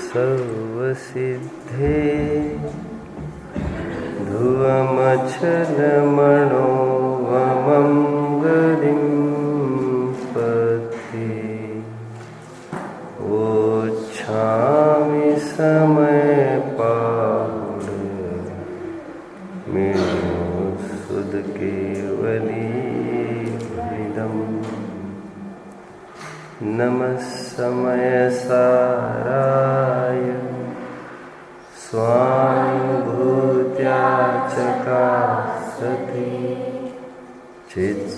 सर्वसिद्धे ध्रुवमचलमणो वमं गतिं पथि ओच्छामि समयपाद मेणो सुध केवली हृदम् नमः समयसाराय स्वानुभूत्या चकासति चित्स्वभावाय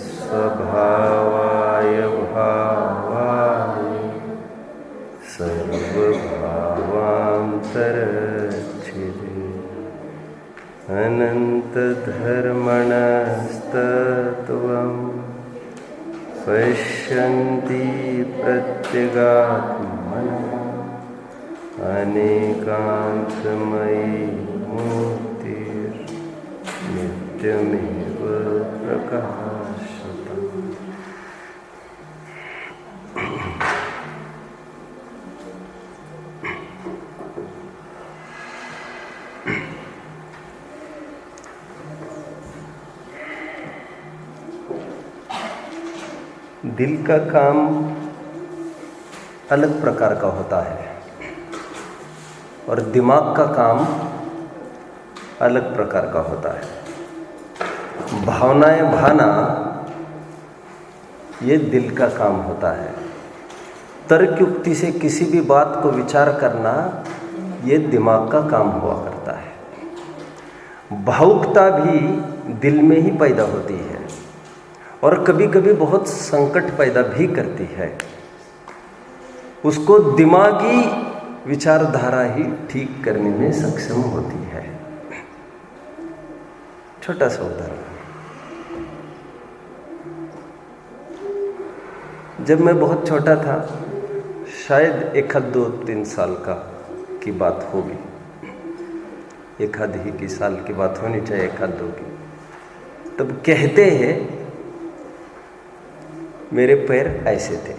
भावाय सर्वभावान्तरच्छिदे अनन्तधर्मणस्तत्त्वम् पश्यन्ति प्रत्यगात्मनः अनेकान्तमयी मूर्तिर्नित्यमेव प्रकाशते। दिल का काम अलग प्रकार का होता है और दिमाग का काम अलग प्रकार का होता है। भावनाएं भाना ये दिल का काम होता है। तर्क युक्ति से किसी भी बात को विचार करना ये दिमाग का काम हुआ करता है। भावुकता भी दिल में ही पैदा होती है और कभी कभी बहुत संकट पैदा भी करती है। उसको दिमागी विचारधारा ही ठीक करने में सक्षम होती है। छोटा सा उदाहरण, जब मैं बहुत छोटा था, शायद 1-2-3 साल की बात होगी, 1 ही की साल की बात होनी चाहिए, 1-2 की। तब कहते हैं मेरे पैर ऐसे थे,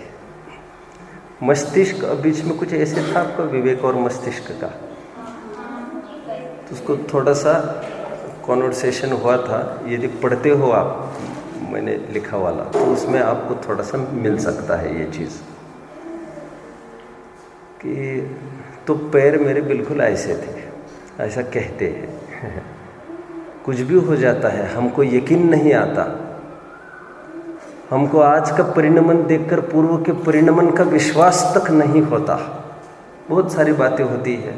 मस्तिष्क बीच में कुछ ऐसे था आपका विवेक और मस्तिष्क का, तो उसको थोड़ा सा कॉन्वर्सेशन हुआ था। यदि पढ़ते हो आप, मैंने लिखा वाला, तो उसमें आपको थोड़ा सा मिल सकता है ये चीज़ कि तो पैर मेरे बिल्कुल ऐसे थे, ऐसा कहते हैं। कुछ भी हो जाता है, हमको यकीन नहीं आता, हमको आज का परिणमन देखकर पूर्व के परिणमन का विश्वास तक नहीं होता। बहुत सारी बातें होती है,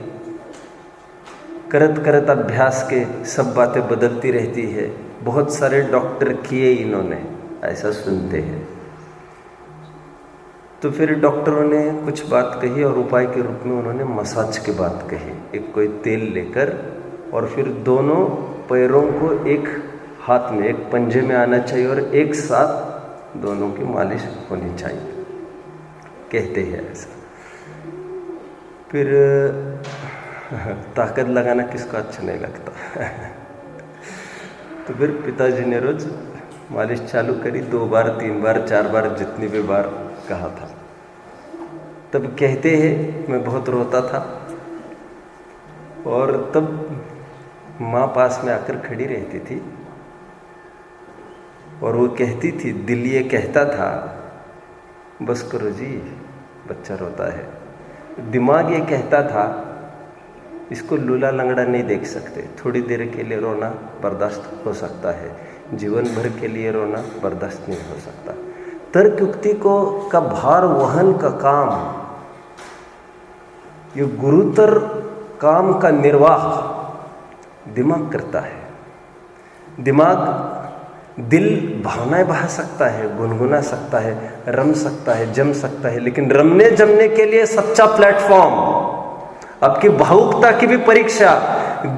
करत करत अभ्यास के सब बातें बदलती रहती है। बहुत सारे डॉक्टर किए इन्होंने, ऐसा सुनते हैं। तो फिर डॉक्टरों ने कुछ बात कही और उपाय के रूप में उन्होंने मसाज की बात कही। एक कोई तेल लेकर और फिर दोनों पैरों को एक हाथ में, एक पंजे में आना चाहिए और एक साथ दोनों की मालिश होनी चाहिए, कहते हैं ऐसा। फिर ताकत लगाना किसको अच्छा नहीं लगता। तो फिर पिताजी ने रोज मालिश चालू करी, 2 बार 3 बार 4 बार जितनी भी बार कहा था। तब कहते हैं मैं बहुत रोता था और तब माँ पास में आकर खड़ी रहती थी और वो कहती थी, दिल ये कहता था बस करो जी, बच्चा रोता है। दिमाग ये कहता था इसको लूला लंगड़ा नहीं देख सकते, थोड़ी देर के लिए रोना बर्दाश्त हो सकता है, जीवन भर के लिए रोना बर्दाश्त नहीं हो सकता। तर्क युक्ति को का भार वहन का काम, ये गुरुतर काम का निर्वाह दिमाग करता है। दिमाग, दिल भावनाएं बहा सकता है, गुनगुना सकता है, रम सकता है, जम सकता है, लेकिन रमने जमने के लिए सच्चा प्लेटफॉर्म, आपकी भावुकता की भी परीक्षा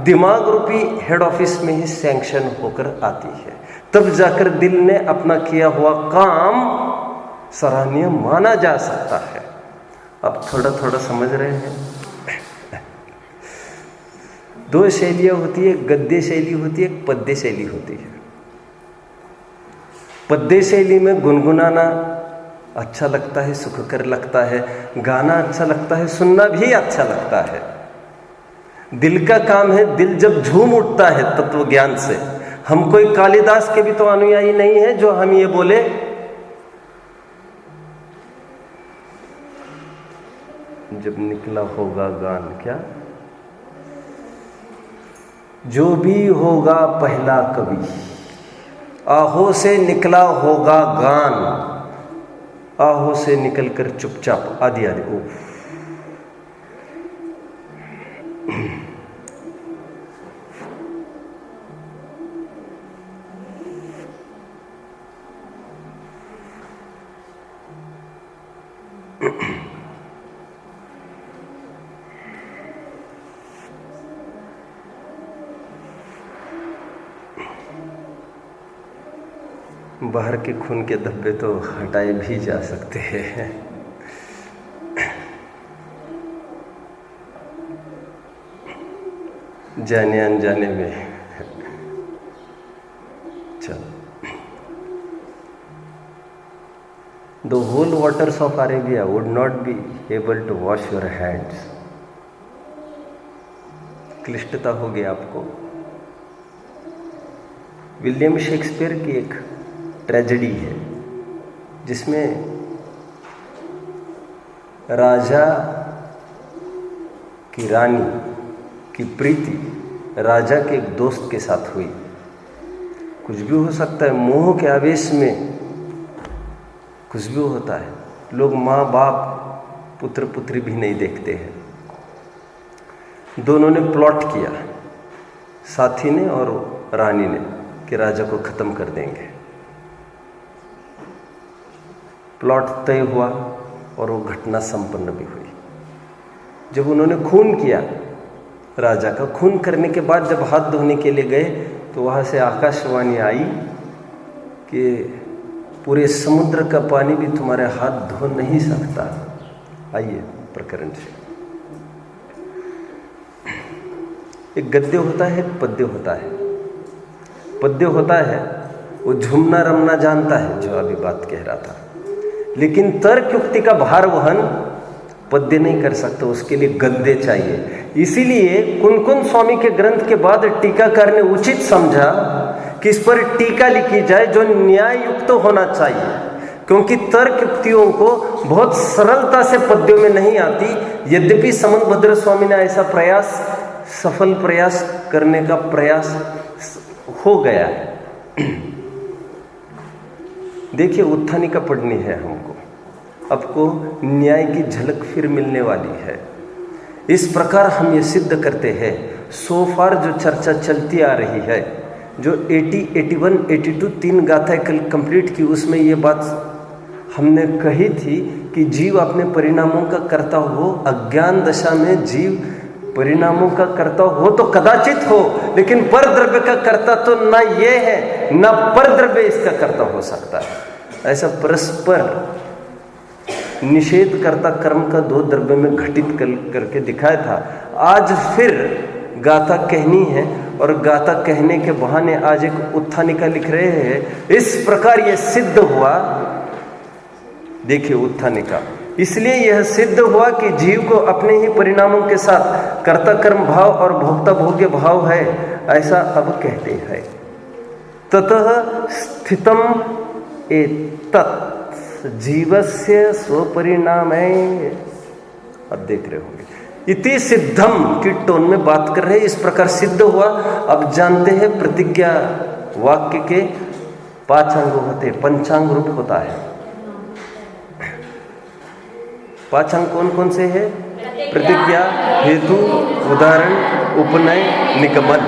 दिमाग रूपी हेड ऑफिस में ही सैंक्शन होकर आती है। तब जाकर दिल ने अपना किया हुआ काम सराहनीय माना जा सकता है। अब थोड़ा थोड़ा समझ रहे हैं। 2 शैलियाँ होती है, गद्य शैली होती है, एक पद्य शैली होती है। पद्य शैली में गुनगुनाना अच्छा लगता है, सुखकर लगता है, गाना अच्छा लगता है, सुनना भी अच्छा लगता है। दिल का काम है। दिल जब झूम उठता है तत्व ज्ञान से, हम कोई कालिदास के भी तो अनुयायी नहीं है जो हम ये बोले जब निकला होगा गान, क्या जो भी होगा पहला कवि, आहो से निकला होगा गान, आहो से निकलकर चुपचाप आदि आदि। ओ बाहर के खून के धब्बे तो हटाए भी जा सकते हैं। जाने अनजाने में। चलो, The whole waters of Arabia would not be able to wash your hands. क्लिष्टता होगी आपको। विलियम शेक्सपियर की एक ट्रेजेडी है जिसमें राजा की रानी की प्रीति राजा के एक दोस्त के साथ हुई। कुछ भी हो सकता है, मोह के आवेश में कुछ भी होता है। लोग माँ बाप पुत्र पुत्री भी नहीं देखते हैं। दोनों ने प्लॉट किया, साथी ने और रानी ने, कि राजा को खत्म कर देंगे। प्लॉट तय हुआ और वो घटना संपन्न भी हुई। जब उन्होंने खून किया राजा का, खून करने के बाद जब हाथ धोने के लिए गए तो वहाँ से आकाशवाणी आई कि पूरे समुद्र का पानी भी तुम्हारे हाथ धो नहीं सकता। आइए प्रकरण से। एक गद्य होता है, एक पद्य होता है। पद्य होता है वो झूमना रमना जानता है, जो अभी बात कह रहा था, लेकिन तर्क युक्ति का भार वहन पद्य नहीं कर सकता, उसके लिए गद्य चाहिए। इसीलिए कुन स्वामी के ग्रंथ के बाद टीकाकार ने उचित समझा कि इस पर टीका लिखी जाए जो न्याय युक्त होना चाहिए, क्योंकि तर्क युक्तियों को बहुत सरलता से पद्यों में नहीं आती। यद्यपि समंतभद्र स्वामी ने ऐसा प्रयास, सफल प्रयास करने का प्रयास हो गया है। देखिए, उत्थानिका पढ़नी है हमको, आपको न्याय की झलक फिर मिलने वाली है। इस प्रकार हम ये सिद्ध करते हैं, सो फार जो चर्चा चलती आ रही है, जो 80, 81, 82 3 गाथाएं कल कंप्लीट की, उसमें ये बात हमने कही थी कि जीव अपने परिणामों का कर्ता हो। अज्ञान दशा में जीव परिणामों का कर्ता हो तो कदाचित हो, लेकिन पर द्रव्य का कर्ता तो ना ये है, ना पर द्रव्य इसका कर्ता हो सकता है। ऐसा परस्पर निषेध करता कर्म का दो द्रव्य में घटित करके दिखाया था। आज फिर गाथा कहनी है और गाथा कहने के बहाने आज एक उत्थानिका लिख रहे हैं। इस प्रकार यह सिद्ध हुआ। देखिए उत्थानिका, इसलिए यह सिद्ध हुआ कि जीव को अपने ही परिणामों के साथ कर्ता कर्म भाव और भोक्ता भोग्य भाव है, ऐसा अब कहते हैं। ततः स्थितम एतत् जीवस्य स्वपरिणामे। अब देख रहे होंगे, इति सिद्धम की टोन में बात कर रहे हैं। इस प्रकार सिद्ध हुआ। अब जानते हैं प्रतिज्ञा वाक्य के 5 अंग होते, पंचांग रूप होता है। 5 अंग कौन कौन से है? प्रतिज्ञा, हेतु, उदाहरण, उपनय, निगमन।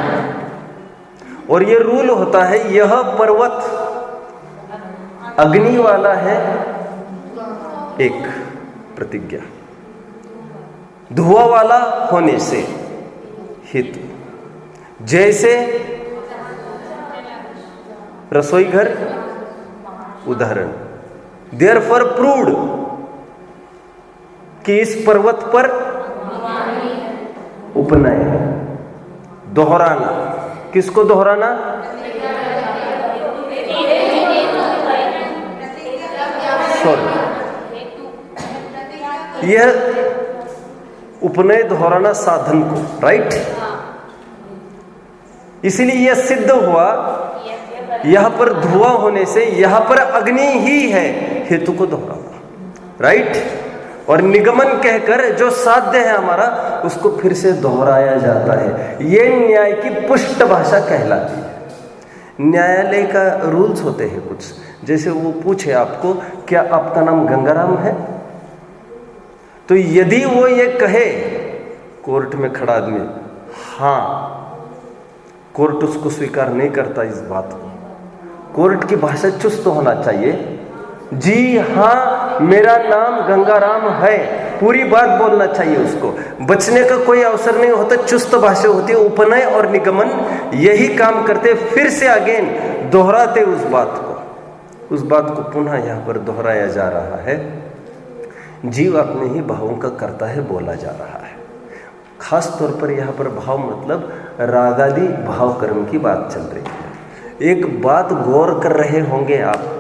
और ये रूल होता है, यह पर्वत अग्नि वाला है, एक प्रतिज्ञा, धुआं वाला होने से हेतु, जैसे रसोई घर, उदाहरण। देयरफॉर प्रूव्ड कि इस पर्वत पर उपनय, दोहराना। किसको दोहराना? सॉरी, यह उपनय दोहराना साधन को, राइट। इसलिए यह सिद्ध हुआ यहां पर धुआं होने से यहां पर अग्नि ही है हेतु को दोहराना, राइट। और निगमन कहकर जो साध्य है हमारा उसको फिर से दोहराया जाता है। ये न्याय की पुष्ट भाषा कहलाती है। न्यायालय का रूल्स होते हैं कुछ, जैसे वो पूछे आपको क्या आपका नाम गंगाराम है, तो यदि वो ये कहे कोर्ट में खड़ा आदमी, हाँ, कोर्ट उसको स्वीकार नहीं करता इस बात को। कोर्ट की भाषा चुस्त होना चाहिए, जी हाँ मेरा नाम गंगाराम है, पूरी बात बोलना चाहिए उसको, बचने का कोई अवसर नहीं होता। चुस्त भाषा होती है। उपनय और निगमन यही काम करते, फिर से अगेन दोहराते उस बात को पुनः यहाँ पर दोहराया जा रहा है। जीव अपने ही भावों का करता है, बोला जा रहा है। खास तौर पर यहाँ पर भाव मतलब रागादि भाव कर्म की बात चल रही है। एक बात गौर कर रहे होंगे आप,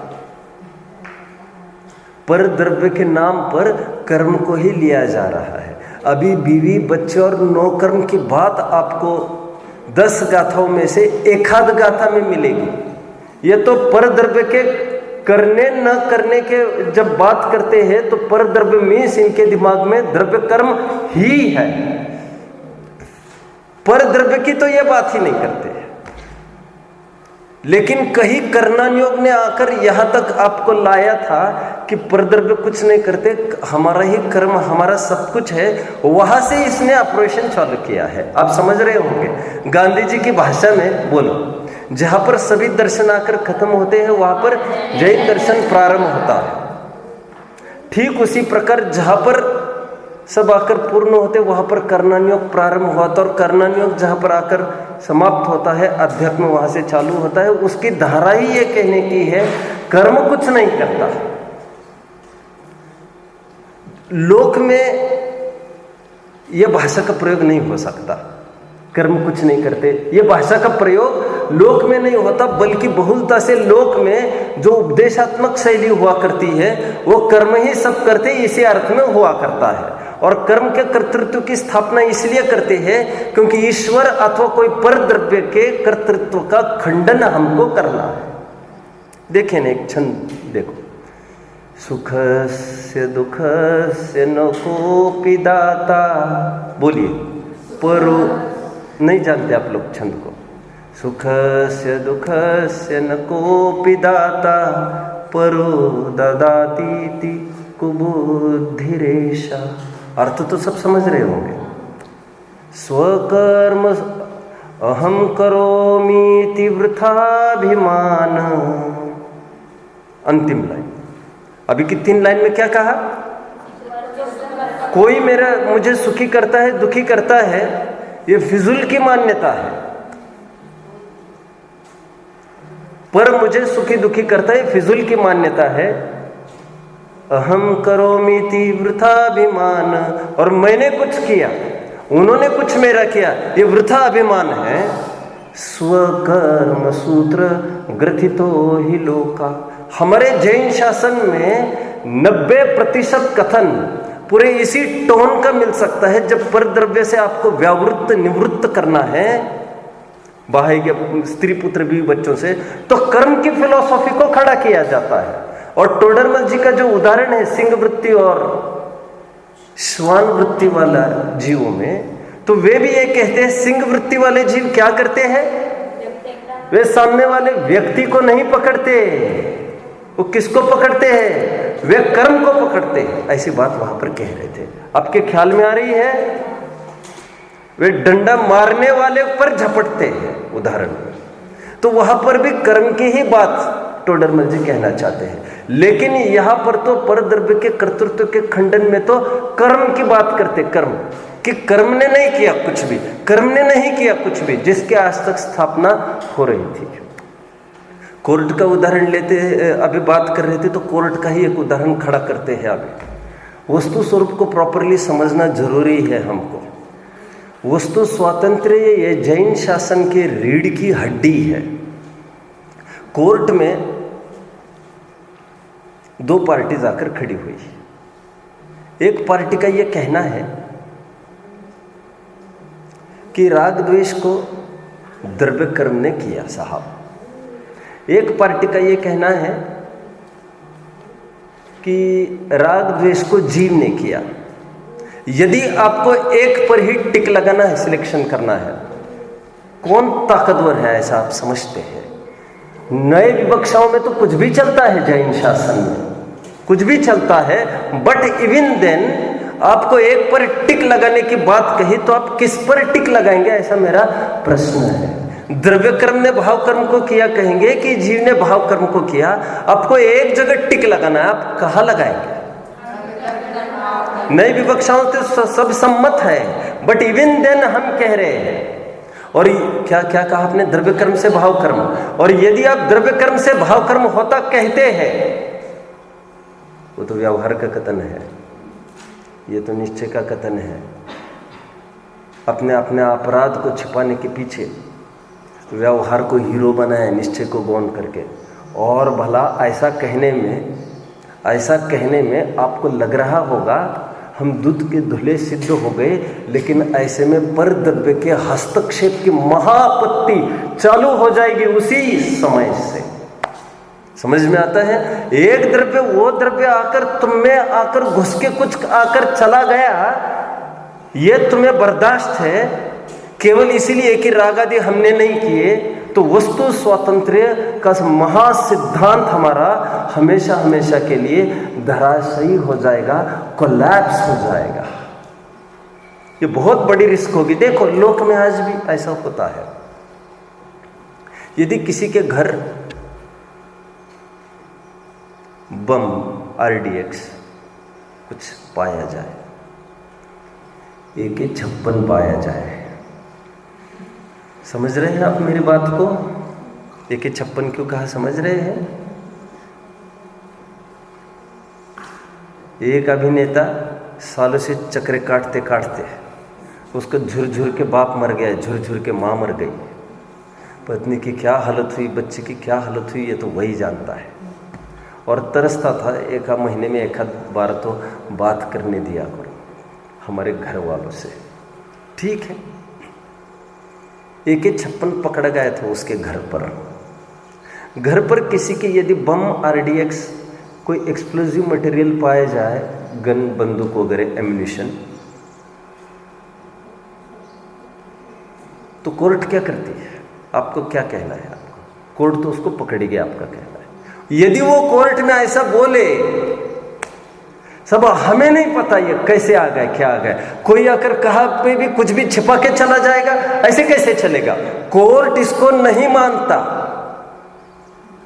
पर द्रव्य के नाम पर कर्म को ही लिया जा रहा है। अभी बीवी बच्चे और नौकर्म की बात आपको 10 गाथाओं में से एक आध गाथा में मिलेगी। ये तो पर द्रव्य के करने न करने के जब बात करते हैं तो पर द्रव्य मीन्स इनके दिमाग में द्रव्य कर्म ही है, पर द्रव्य की तो ये बात ही नहीं करते। लेकिन कहीं कर्णानियोग ने आकर यहां तक आपको लाया था कि परद्रव्य कुछ नहीं करते, हमारा ही कर्म, हमारा सब कुछ है। वहां से इसने ऑपरेशन चालू किया है। आप समझ रहे होंगे गांधी जी की भाषा में बोलो, जहां पर सभी दर्शन आकर खत्म होते हैं वहां पर जैन दर्शन प्रारंभ होता है। ठीक उसी प्रकार जहां पर सब आकर पूर्ण होते वहां पर कर्णानियोग प्रारंभ हुआ था, और कर्णानियोग जहां पर आकर समाप्त होता है अध्यात्म वहां से चालू होता है। उसकी धारा ही ये कहने की है कर्म कुछ नहीं करता। लोक में यह भाषा का प्रयोग नहीं हो सकता, कर्म कुछ नहीं करते, ये भाषा का प्रयोग लोक में नहीं होता, बल्कि बहुलता से लोक में जो उपदेशात्मक शैली हुआ करती है वो कर्म ही सब करते इसी अर्थ में हुआ करता है। और कर्म के कर्तृत्व की स्थापना इसलिए करते हैं क्योंकि ईश्वर अथवा कोई पर द्रव्य के कर्तृत्व का खंडन हमको करना है। देखें ना एक छंद देखो, सुख से दुख से न कोपि दाता, बोलिए परो, नहीं जानते आप लोग छंद को। सुख से दुख से न कोपि दाता परो ददातीति कुबुद्धिरेशा। अर्थ तो सब समझ रहे होंगे। स्वकर्म अहम करोमीति वृथाभिमान। अंतिम लाइन, अभी की 3 लाइन में क्या कहा? कोई मुझे सुखी करता है दुखी करता है, ये फिजूल की मान्यता है। पर मुझे सुखी दुखी करता है, फिजूल की मान्यता है। अहम करोमीति वृथाभिमान, और मैंने कुछ किया उन्होंने कुछ मेरा किया, ये वृथा अभिमान है। स्वकर्म सूत्र ग्रथितो ही लोका। हमारे जैन शासन में 90% कथन पूरे इसी टोन का मिल सकता है। जब पर द्रव्य से आपको व्यावृत्त निवृत्त करना है बाह्य के स्त्री पुत्र भी बच्चों से, तो कर्म की फिलॉसफी को खड़ा किया जाता है। और टोडरमल जी का जो उदाहरण है सिंह वृत्ति और श्वान वृत्ति वाला जीवों में, तो वे भी ये कहते हैं सिंह वृत्ति वाले जीव क्या करते हैं, वे सामने वाले व्यक्ति को नहीं पकड़ते, वो किसको पकड़ते हैं, वे कर्म को पकड़ते हैं। ऐसी बात वहां पर कह रहे थे, आपके ख्याल में आ रही है? वे डंडा मारने वाले पर झपटते हैं उदाहरण में। तो वहां पर भी कर्म की ही बात टोडरमल जी कहना चाहते हैं। लेकिन यहां पर तो परद्रव्य के कर्तृत्व के खंडन में तो कर्म की बात करते, कर्म कि कर्म ने नहीं किया कुछ भी, कर्म ने नहीं किया कुछ भी जिसके आज तक स्थापना हो रही थी। कोर्ट का उदाहरण लेते, अभी बात कर रहे थे तो कोर्ट का ही एक उदाहरण खड़ा करते हैं। अभी वस्तु स्वरूप को प्रॉपरली समझना जरूरी है हमको। वस्तु स्वातंत्र्य ये जैन शासन के रीढ़ की हड्डी है। कोर्ट में 2 पार्टीज आकर खड़ी हुई, एक पार्टी का ये कहना है कि राग द्वेष को द्रव्य कर्म ने किया साहब। एक पार्टी का ये कहना है कि राग द्वेष को जीव ने किया। यदि आपको एक पर ही टिक लगाना है, सिलेक्शन करना है, कौन ताकतवर है ऐसा आप समझते हैं? नए विवक्षाओं में तो कुछ भी चलता है, जैन शासन में कुछ भी चलता है, बट इवन देन आपको एक पर टिक लगाने की बात कही तो आप किस पर टिक लगाएंगे, ऐसा मेरा प्रश्न है। द्रव्य कर्म ने भाव कर्म को किया कहेंगे कि जीव ने भाव कर्म को किया? आपको एक जगह टिक लगाना है, आप कहाँ लगाएंगे? नई विवक्षाओं तो सब सम्मत है, बट इवन देन हम कह रहे हैं। और क्या क्या कहा आपने? द्रव्य कर्म से भाव कर्म। और यदि आप द्रव्य कर्म से भाव कर्म होता कहते हैं, वो तो व्यवहार का कथन है, ये तो निश्चय का कथन है। अपने अपने अपराध को छिपाने के पीछे व्यवहार को हीरो बनाया, निश्चय को गौण करके। और भला ऐसा कहने में आपको लग रहा होगा हम दूध के धुले सिद्ध हो गए, लेकिन ऐसे में पर द्रव्य के हस्तक्षेप की महापत्ति चालू हो जाएगी उसी समय से। समझ में आता है? एक द्रव्य, वो द्रव्य आकर तुम में आकर घुस के कुछ आकर चला गया, ये तुम्हें बर्दाश्त है केवल इसीलिए कि राग आदि हमने नहीं किए, तो वस्तु स्वातंत्र्य का महासिद्धांत हमारा हमेशा हमेशा के लिए धराशायी हो जाएगा, कोलैप्स हो जाएगा। ये बहुत बड़ी रिस्क होगी। देखो लोक में आज भी ऐसा होता है, यदि किसी के घर बम RDX कुछ पाया जाए, AK-56 पाया जाए, समझ रहे हैं आप मेरी बात को? AK-56 क्यों कहा, समझ रहे हैं? एक अभिनेता सालों से चक्रे काटते काटते उसका झुरझुर के बाप मर गया, झुरझुर के माँ मर गई, पत्नी की क्या हालत हुई, बच्चे की क्या हालत हुई, ये तो वही जानता है। और तरसता था एक महीने में एक आध बार तो बात करने दिया करो हमारे घर वालों से। ठीक है, AK-56 पकड़ा गया था उसके घर पर किसी के यदि बम RDX कोई एक्सप्लोजिव मटेरियल पाया जाए, गन बंदूक वगैरह एम्यूनिशन, तो कोर्ट क्या करती है? आपको क्या कहना है? आपको कोर्ट तो उसको पकड़ेगी, आपका कहना है। यदि वो कोर्ट में ऐसा बोले, सब हमें नहीं पता ये कैसे आ गए, क्या आ गए, कोई आकर कहा पे भी कुछ भी छिपा के चला जाएगा, ऐसे कैसे चलेगा? कोर्ट इसको नहीं मानता।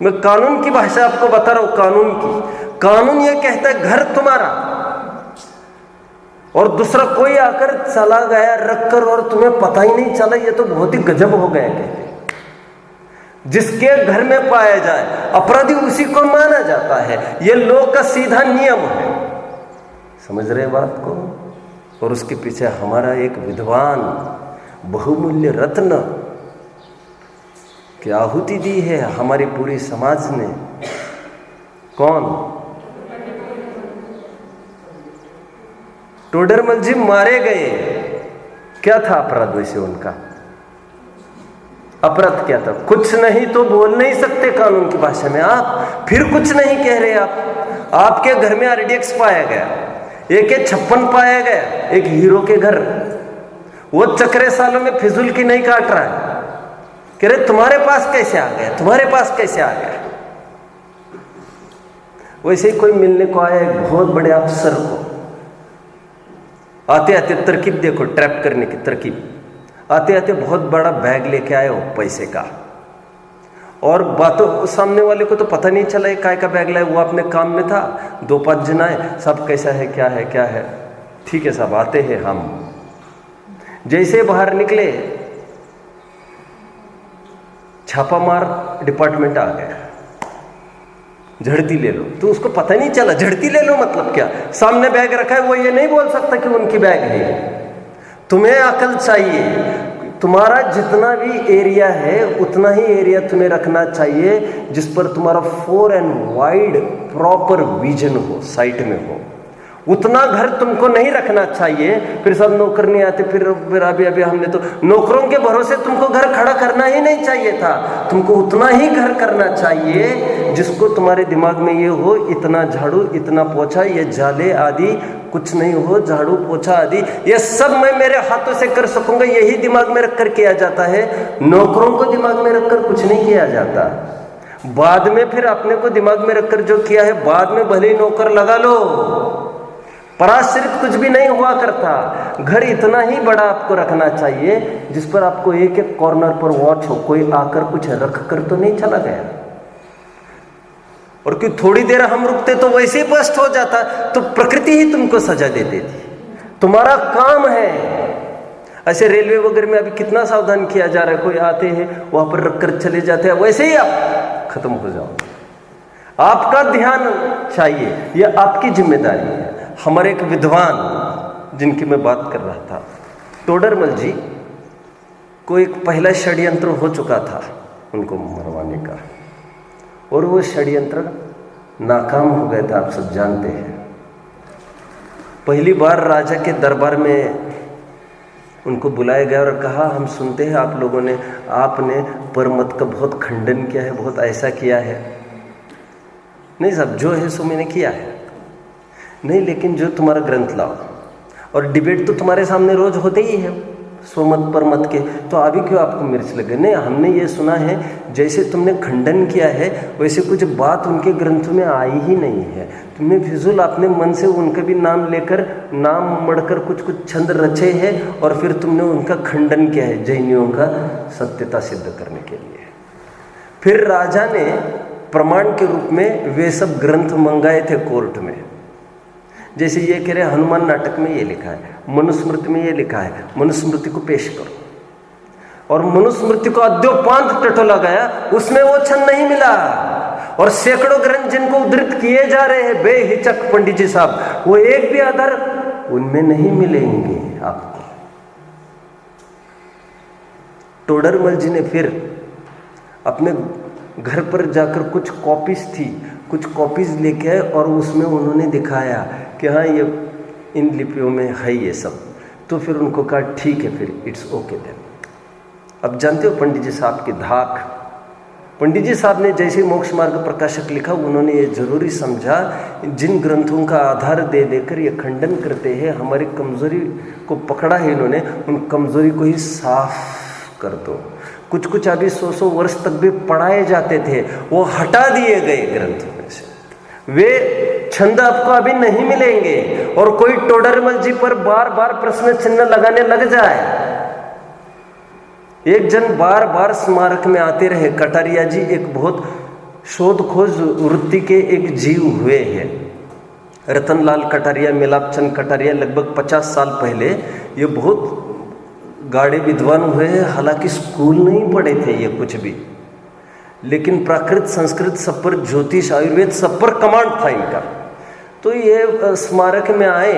मैं कानून की भाषा आपको बता रहा हूं, कानून ये कहता है घर तुम्हारा, और दूसरा कोई आकर चला गया रखकर और तुम्हें पता ही नहीं चला, ये तो बहुत ही गजब हो गया। कहते जिसके घर में पाया जाए अपराधी उसी को माना जाता है, ये लोक का सीधा नियम है। समझ रहे बात को? और उसके पीछे हमारा एक विद्वान बहुमूल्य रत्न की आहुति दी है हमारी पूरी समाज ने। कौन? टोडरमल जी मारे गए। क्या था अपराध वैसे उनका? अपराध क्या था? कुछ नहीं तो बोल नहीं सकते कानून की भाषा में आप, फिर कुछ नहीं कह रहे आप। आपके घर में RDX पाया गया, AK-56 पाया गया, एक हीरो के घर, वो चक्रे सालों में फिजूल की नहीं काट रहा है, कह रहे तुम्हारे पास कैसे आ गया, तुम्हारे पास कैसे आ गया। वैसे ही कोई मिलने को आया एक बहुत बड़े अफसर को, आते आते तरकीब देखो, ट्रैप करने की तरकीब, आते आते बहुत बड़ा बैग लेके आए हो पैसे का, और बातों सामने वाले को तो पता नहीं चला ये काय का बैग लाए, वो अपने काम में था। 2-5 जन आए, सब कैसा है, क्या है, क्या है, ठीक है सब आते हैं हम। जैसे बाहर निकले छापामार डिपार्टमेंट आ गया, झड़ती ले लो, तो उसको पता नहीं चला झड़ती ले लो मतलब क्या, सामने बैग रखा है, वो ये नहीं बोल सकता कि उनकी बैग है। तुम्हें अकल चाहिए, तुम्हारा जितना भी एरिया है उतना ही एरिया तुम्हें रखना चाहिए जिस पर तुम्हारा 4 and वाइड प्रॉपर विजन हो, साइट में हो। उतना घर तुमको नहीं रखना चाहिए। फिर सब नौकर नहीं आते, फिर अभी हमने तो नौकरों के भरोसे तुमको घर खड़ा करना ही नहीं चाहिए था। तुमको उतना ही घर करना चाहिए जिसको तुम्हारे दिमाग में ये हो, इतना झाड़ू, इतना पोछा, ये जाले आदि कुछ नहीं हो, झाड़ू पोछा आदि ये सब मैं मेरे हाथों से कर सकूंगा, यही दिमाग में रखकर किया जाता है। नौकरों को दिमाग में रखकर कुछ नहीं किया जाता। बाद में फिर अपने को दिमाग में रखकर जो किया है, बाद में भले ही नौकर लगा लो, पराश्रित कुछ भी नहीं हुआ करता। घर इतना ही बड़ा आपको रखना चाहिए जिस पर आपको एक एक कॉर्नर पर वॉच हो, कोई आकर कुछ रख कर तो नहीं चला गया। और कि थोड़ी देर हम रुकते तो वैसे ही बस्ट हो जाता, तो प्रकृति ही तुमको सजा दे देती। तुम्हारा काम है। ऐसे रेलवे वगैरह में अभी कितना सावधान किया जा रहा है, कोई आते हैं वहां पर रखकर चले जाते हैं, वैसे ही आप खत्म हो जाओ। आपका ध्यान चाहिए, यह आपकी जिम्मेदारी है। हमारे एक विद्वान जिनकी मैं बात कर रहा था, टोडरमल जी को एक पहला षड्यंत्र हो चुका था उनको मरवाने का, और वो षड्यंत्र नाकाम हो गया था, आप सब जानते हैं। पहली बार राजा के दरबार में उनको बुलाया गया और कहा, हम सुनते हैं आप लोगों ने, आपने परमत का बहुत खंडन किया है, बहुत ऐसा किया है। नहीं साहब, जो है सो मैंने किया है। नहीं, लेकिन जो तुम्हारा ग्रंथ लाओ, और डिबेट तो तुम्हारे सामने रोज होते ही है स्वमत परमत के, तो अभी क्यों आपको मिर्च लगे? नहीं, हमने ये सुना है जैसे तुमने खंडन किया है वैसे कुछ बात उनके ग्रंथ में आई ही नहीं है। तुमने फिजूल अपने मन से उनका भी नाम लेकर, नाम मढ़कर कुछ कुछ छंद रचे हैं, और फिर तुमने उनका खंडन किया है जैनियों का सत्यता सिद्ध करने के लिए। फिर राजा ने प्रमाण के रूप में वे सब ग्रंथ मंगाए थे कोर्ट में। जैसे ये कह रहे हनुमान नाटक में ये लिखा है, मनुस्मृति में ये लिखा है, मनुस्मृति को पेश करो। और मनुस्मृति को अद्योपांत टटोला गया, उसमें वो छंद नहीं मिला। और सैकड़ों ग्रंथ जिनको उद्धृत किए जा रहे हैं बेहिचक पंडित जी साहब, वो एक भी आधार उनमें नहीं मिलेंगे आपको। टोडरमल जी ने फिर अपने घर पर जाकर कुछ कॉपीज थी, कुछ कॉपीज लेके आए और उसमें उन्होंने दिखाया कि हाँ ये इन लिपियों में है ये सब। तो फिर उनको कहा ठीक है, फिर इट्स ओके देन। अब जानते हो पंडित जी साहब की धाक, पंडित जी साहब ने जैसे मोक्ष मार्ग प्रकाशक लिखा, उन्होंने ये जरूरी समझा जिन ग्रंथों का आधार दे देकर ये खंडन करते हैं, हमारी कमजोरी को पकड़ा है इन्होंने, उन कमजोरी को ही साफ कर दो। कुछ कुछ अभी 100 वर्ष तक भी पढ़ाए जाते थे, वो हटा दिए गए ग्रंथों में से। वे छंद आपको अभी नहीं मिलेंगे। और कोई टोडरमल जी पर बार बार प्रश्न चिन्ह लगाने लग जाए। एक जन बार बार स्मारक में आते रहे, कटारिया जी एक बहुत शोध खोज वृत्ति के एक जीव हुए हैं। रतनलाल कटारिया, मिलापचंद कटारिया, लगभग 50 साल पहले ये बहुत गाढ़े विद्वान हुए हैं। हालांकि स्कूल नहीं पढ़े थे ये कुछ भी, लेकिन प्राकृत, संस्कृत सब पर, ज्योतिष, आयुर्वेद सब पर कमांड था इनका। तो ये स्मारक में आए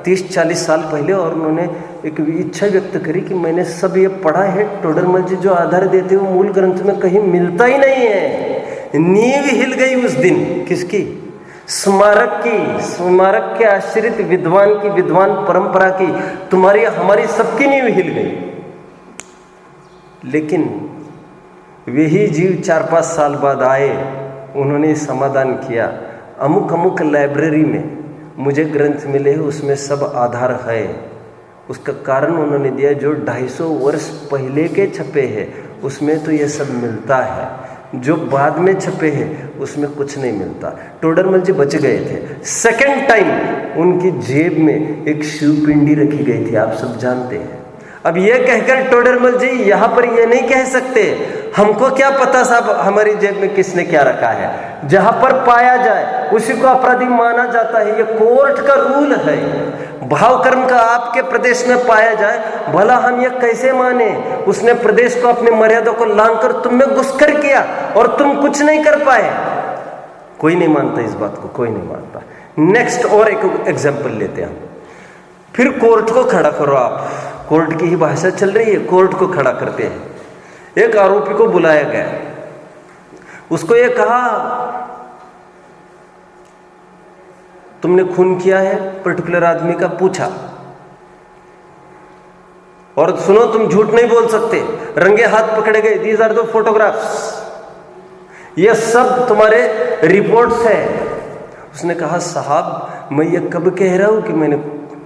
30-40 साल पहले और उन्होंने एक इच्छा व्यक्त करी कि मैंने सब ये पढ़ा है, टोडरमल जी जो आधार देते वो मूल ग्रंथ में कहीं मिलता ही नहीं है। नींव हिल गई उस दिन। किसकी? स्मारक की, स्मारक के आश्रित विद्वान की, विद्वान परंपरा की, तुम्हारी हमारी सबकी नींव हिल गई। लेकिन वही जीव 4-5 साल बाद आए, उन्होंने समाधान किया, अमुक अमुक लाइब्रेरी में मुझे ग्रंथ मिले हैं, उसमें सब आधार है। उसका कारण उन्होंने दिया, जो 250 वर्ष पहले के छपे हैं उसमें तो ये सब मिलता है, जो बाद में छपे हैं उसमें कुछ नहीं मिलता। टोडरमल जी बच गए थे। सेकंड टाइम उनकी जेब में एक शिवपिंडी रखी गई थी, आप सब जानते हैं। अब ये कहकर टोडरमल जी यहाँ पर ये नहीं कह सकते हमको क्या पता साहब हमारी जेब में किसने क्या रखा है। जहां पर पाया जाए उसी को अपराधी माना जाता है, ये कोर्ट का रूल है। भाव कर्म का आपके प्रदेश में पाया जाए, भला हम ये कैसे माने? उसने प्रदेश को, अपनी मर्यादा को लांघकर तुम में घुसकर किया और तुम कुछ नहीं कर पाए। कोई नहीं मानता इस बात को, कोई नहीं मानता। नेक्स्ट और एक एग्जाम्पल लेते हैं। फिर कोर्ट को खड़ा करो आप, कोर्ट की ही भाषा चल रही है, कोर्ट को खड़ा करते हैं। एक आरोपी को बुलाया गया, उसको ये कहा तुमने खून किया है पर्टिकुलर आदमी का, पूछा, और सुनो तुम झूठ नहीं बोल सकते, रंगे हाथ पकड़े गए, दीज आर द फोटोग्राफ्स, ये सब तुम्हारे रिपोर्ट्स है। उसने कहा साहब मैं ये कब कह रहा हूं कि मैंने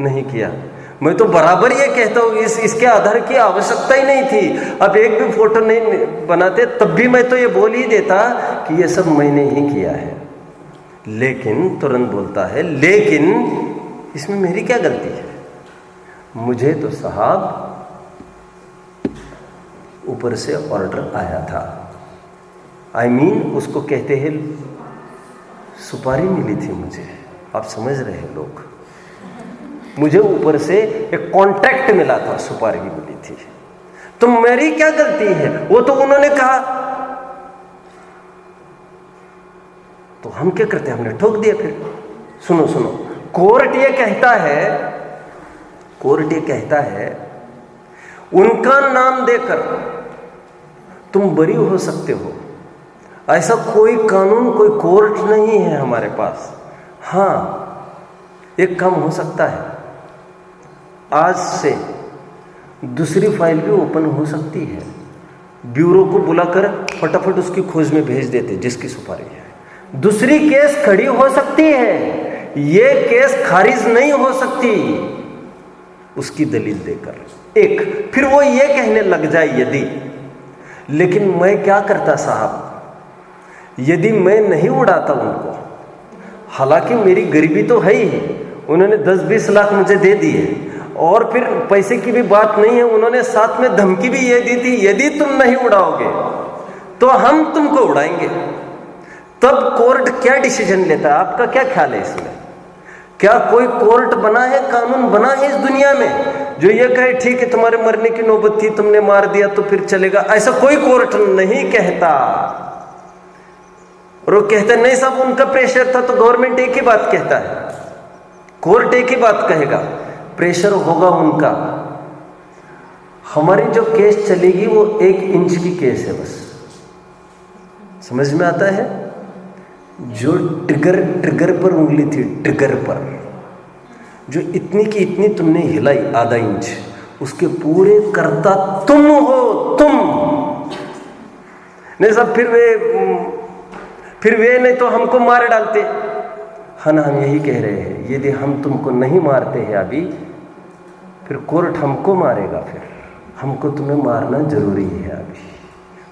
नहीं किया, मैं तो बराबर ये कहता हूँ, इसके आधार की आवश्यकता ही नहीं थी। अब एक भी फोटो नहीं बनाते तब भी मैं तो ये बोल ही देता कि ये सब मैंने ही किया है। लेकिन तुरंत बोलता है लेकिन इसमें मेरी क्या गलती है, मुझे तो साहब ऊपर से ऑर्डर आया था। I mean, उसको कहते हैं सुपारी मिली थी मुझे, आप समझ रहे हैं लोग, मुझे ऊपर से एक कॉन्ट्रैक्ट मिला था, सुपारी मिली थी, तो मेरी क्या गलती है, वो तो उन्होंने कहा, तो हम क्या करते हैं, हमने ठोक दिया। फिर सुनो सुनो, कोर्ट ये कहता है उनका नाम देकर तुम बरी हो सकते हो, ऐसा कोई कानून, कोई कोर्ट नहीं है हमारे पास। हाँ, एक काम हो सकता है, आज से दूसरी फाइल भी ओपन हो सकती है, ब्यूरो को बुलाकर फटाफट उसकी खोज में भेज देते जिसकी सुपारी है, दूसरी केस खड़ी हो सकती है, ये केस खारिज नहीं हो सकती उसकी दलील देकर। एक, फिर वो ये कहने लग जाए यदि, लेकिन मैं क्या करता साहब, यदि मैं नहीं उड़ाता उनको, हालांकि मेरी गरीबी तो है ही, उन्होंने 10-20 लाख मुझे दे दिए, और फिर पैसे की भी बात नहीं है, उन्होंने साथ में धमकी भी ये दी थी यदि तुम नहीं उड़ाओगे तो हम तुमको उड़ाएंगे। तब कोर्ट क्या डिसीजन लेता है, आपका क्या ख्याल है इसमें? क्या कोई कोर्ट बना है, कानून बना है इस दुनिया में जो ये कहे ठीक है तुम्हारे मरने की नौबत थी, तुमने मार दिया तो फिर चलेगा? ऐसा कोई कोर्ट नहीं कहता। और वो कहते नहीं साहब उनका प्रेशर था, तो गवर्नमेंट एक ही बात कहता है, कोर्ट एक ही बात कहेगा, प्रेशर होगा उनका। हमारी जो केस चलेगी वो 1 इंच की केस है बस, समझ में आता है? जो ट्रिगर पर उंगली थी, ट्रिगर पर जो इतनी की इतनी तुमने हिलाई, आधा इंच, उसके पूरे करता तुम हो, तुम नहीं साहब, फिर वे नहीं तो हमको मार डालते। हाँ ना, हम यही कह रहे हैं, यदि हम तुमको नहीं मारते हैं अभी, फिर कोर्ट हमको मारेगा, फिर हमको तुम्हें मारना जरूरी है अभी।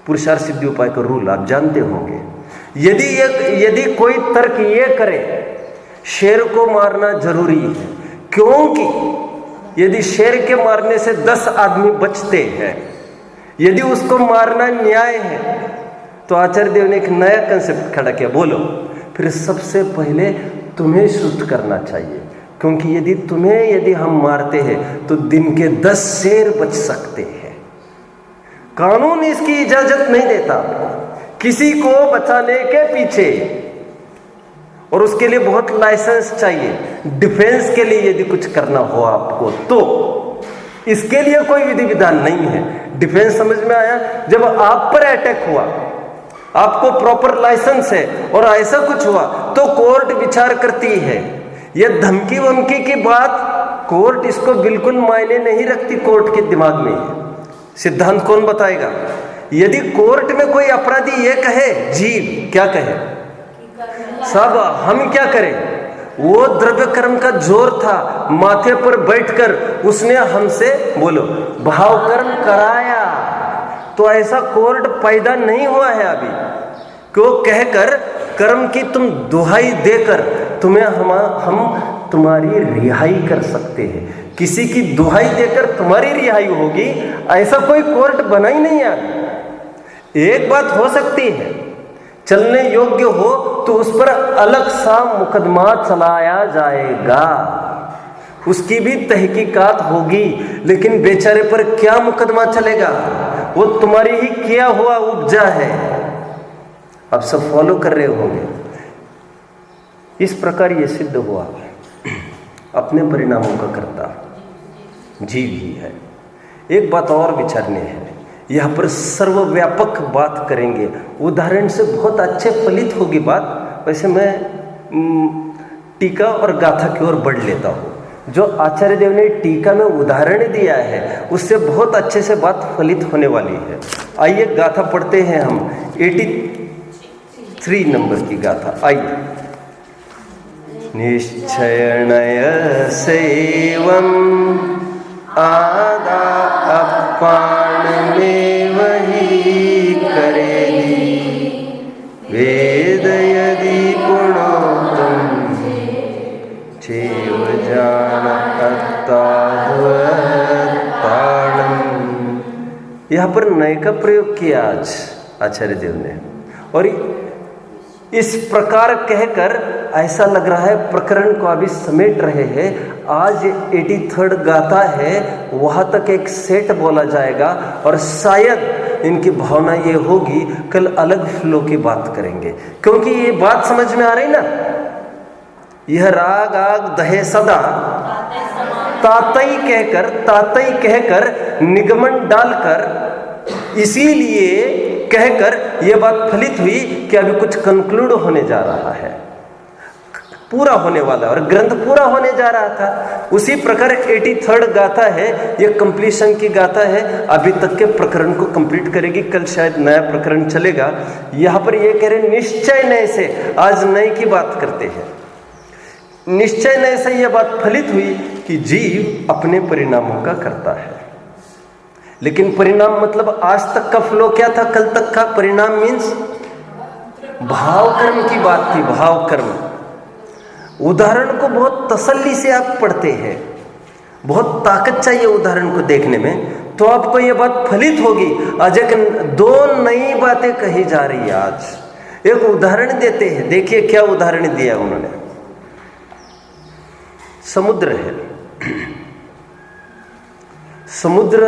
पुरुषार्थ सिद्धि उपाय का रूल आप जानते होंगे। यदि कोई तर्क ये करे शेर को मारना जरूरी है, क्योंकि यदि शेर के मारने से 10 आदमी बचते हैं, यदि उसको मारना न्याय है, तो आचार्य देव ने एक नया कंसेप्ट खड़ा किया, बोलो फिर सबसे पहले तुम्हें शुद्ध करना चाहिए, क्योंकि यदि हम मारते हैं तो दिन के 10 शेर बच सकते हैं। कानून इसकी इजाजत नहीं देता किसी को बचाने के पीछे, और उसके लिए बहुत लाइसेंस चाहिए। डिफेंस के लिए यदि कुछ करना हो आपको तो इसके लिए कोई विधि विधान नहीं है। डिफेंस समझ में आया? जब आप पर अटैक हुआ, आपको प्रॉपर लाइसेंस है और ऐसा कुछ हुआ तो कोर्ट विचार करती है। यह धमकी वमकी की बात कोर्ट इसको बिल्कुल मायने नहीं रखती, कोर्ट के दिमाग में सिद्धांत कौन बताएगा? यदि कोर्ट में कोई अपराधी ये कहे, जीव क्या कहे, सब हम क्या करें, वो द्रव्य कर्म का जोर था, माथे पर बैठकर उसने हमसे बोलो भाव कर्म कराया, तो ऐसा कोर्ट पैदा नहीं हुआ है अभी। क्यों कहकर कर्म की तुम दुहाई देकर तुम्हें हम तुम्हारी रिहाई कर सकते हैं, किसी की दुहाई देकर तुम्हारी रिहाई होगी, ऐसा कोई कोर्ट बना ही नहीं है। एक बात हो सकती है, चलने योग्य हो तो उस पर अलग सा मुकदमा चलाया जाएगा, उसकी भी तहकीकात होगी, लेकिन बेचारे पर क्या मुकदमा चलेगा, वो तुम्हारी ही किया हुआ उपजा है। आप सब फॉलो कर रहे होंगे। इस प्रकार ये सिद्ध हुआ अपने परिणामों का कर्ता जीव ही है। एक बात और विचारने है, यहाँ पर सर्वव्यापक बात करेंगे, उदाहरण से बहुत अच्छे फलित होगी बात। वैसे मैं टीका और गाथा की ओर बढ़ लेता हूँ। जो आचार्य देव ने टीका में उदाहरण दिया है उससे बहुत अच्छे से बात फलित होने वाली है। आइए गाथा पढ़ते हैं हम 83 नंबर की गाथा। आइए। निश्चयनय सेवम आदा अपान में वही करेगी वेद यदि पुणोतम चेव जान अत्ताद्वत्ताणम्। यहाँ पर नए का प्रयोग किया आज आचार्य देव ने, और इस प्रकार कहकर ऐसा लग रहा है प्रकरण को अभी समेट रहे हैं। आज 83rd गाथा है, वहाँ तक एक सेट बोला जाएगा और शायद इनकी भावना ये होगी कल अलग फ्लो की बात करेंगे, क्योंकि ये बात समझ में आ रही ना। यह राग आग दहे सदा तातई कहकर निगमन डालकर इसीलिए कहकर यह बात फलित हुई कि अभी कुछ कंक्लूड होने जा रहा है, पूरा होने वाला, और ग्रंथ पूरा होने जा रहा था। उसी प्रकार 83rd गाथा है, ये कंप्लीशन की गाथा है, अभी तक के प्रकरण को कंप्लीट करेगी। कल शायद नया प्रकरण चलेगा। यहाँ पर ये कह रहे निश्चय नए से, आज नए की बात करते हैं। निश्चय नए से यह बात फलित हुई कि जीव अपने परिणामों का करता है। लेकिन परिणाम मतलब आज तक का फ्लो क्या था, कल तक का परिणाम मीन्स भाव कर्म की बात थी। भाव कर्म उदाहरण को बहुत तसल्ली से आप पढ़ते हैं, बहुत ताकत चाहिए उदाहरण को देखने में, तो आपको यह बात फलित होगी। आज एक दो नई बातें कही जा रही है। आज एक उदाहरण देते हैं, देखिए क्या उदाहरण दिया उन्होंने। समुद्र है, समुद्र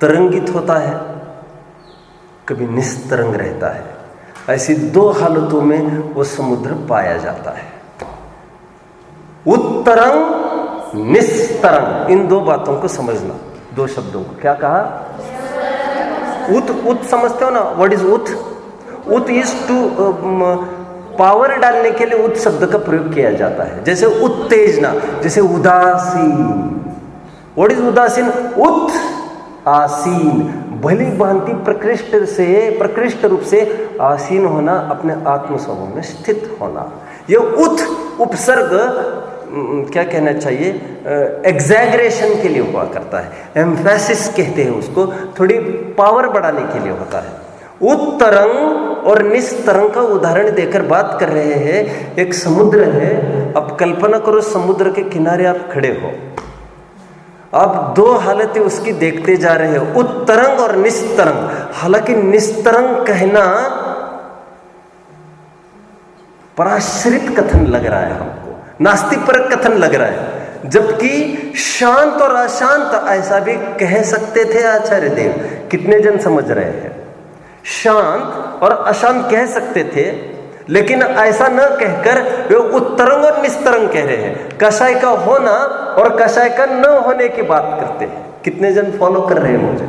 तरंगित होता है, कभी निस्तरंग रहता है। ऐसी दो हालतों में वो समुद्र पाया जाता है, उत्तरंग निस्तरंग। इन दो बातों को समझना, दो शब्दों को। क्या कहा? उत समझते हो ना? व्हाट इज उत? उत इज टू पावर डालने के लिए उत शब्द का प्रयोग किया जाता है। जैसे उत्तेजना, जैसे उदासीन। व्हाट इज उदासीन? उत आसीन, भली भांति प्रकृष्ट रूप से आसीन होना, अपने आत्म स्वभाव में स्थित होना। ये उत उपसर्ग क्या कहना चाहिए, एग्जैगरेशन के लिए हुआ करता है, एम्फेसिस कहते हैं उसको, थोड़ी पावर बढ़ाने के लिए होता है। उत्तरंग और निस्तरंग का उदाहरण देकर बात कर रहे हैं। एक समुद्र है, अब कल्पना करो समुद्र के किनारे आप खड़े हो, आप दो हालतें उसकी देखते जा रहे हो, उत्तरंग और निस्तरंग। हालांकि निस्तरंग कहना पराश्रित कथन लग रहा है हमको, नास्तिकपरक कथन लग रहा है, जबकि शांत और अशांत ऐसा भी कह सकते थे आचार्य देव। कितने जन समझ रहे हैं? शांत और अशांत कह सकते थे, लेकिन ऐसा न कहकर वे उत्तरंग और निस्तरंग कह रहे हैं। कषाय का होना और कषाय का न होने की बात करते हैं। कितने जन फॉलो कर रहे हैं मुझे?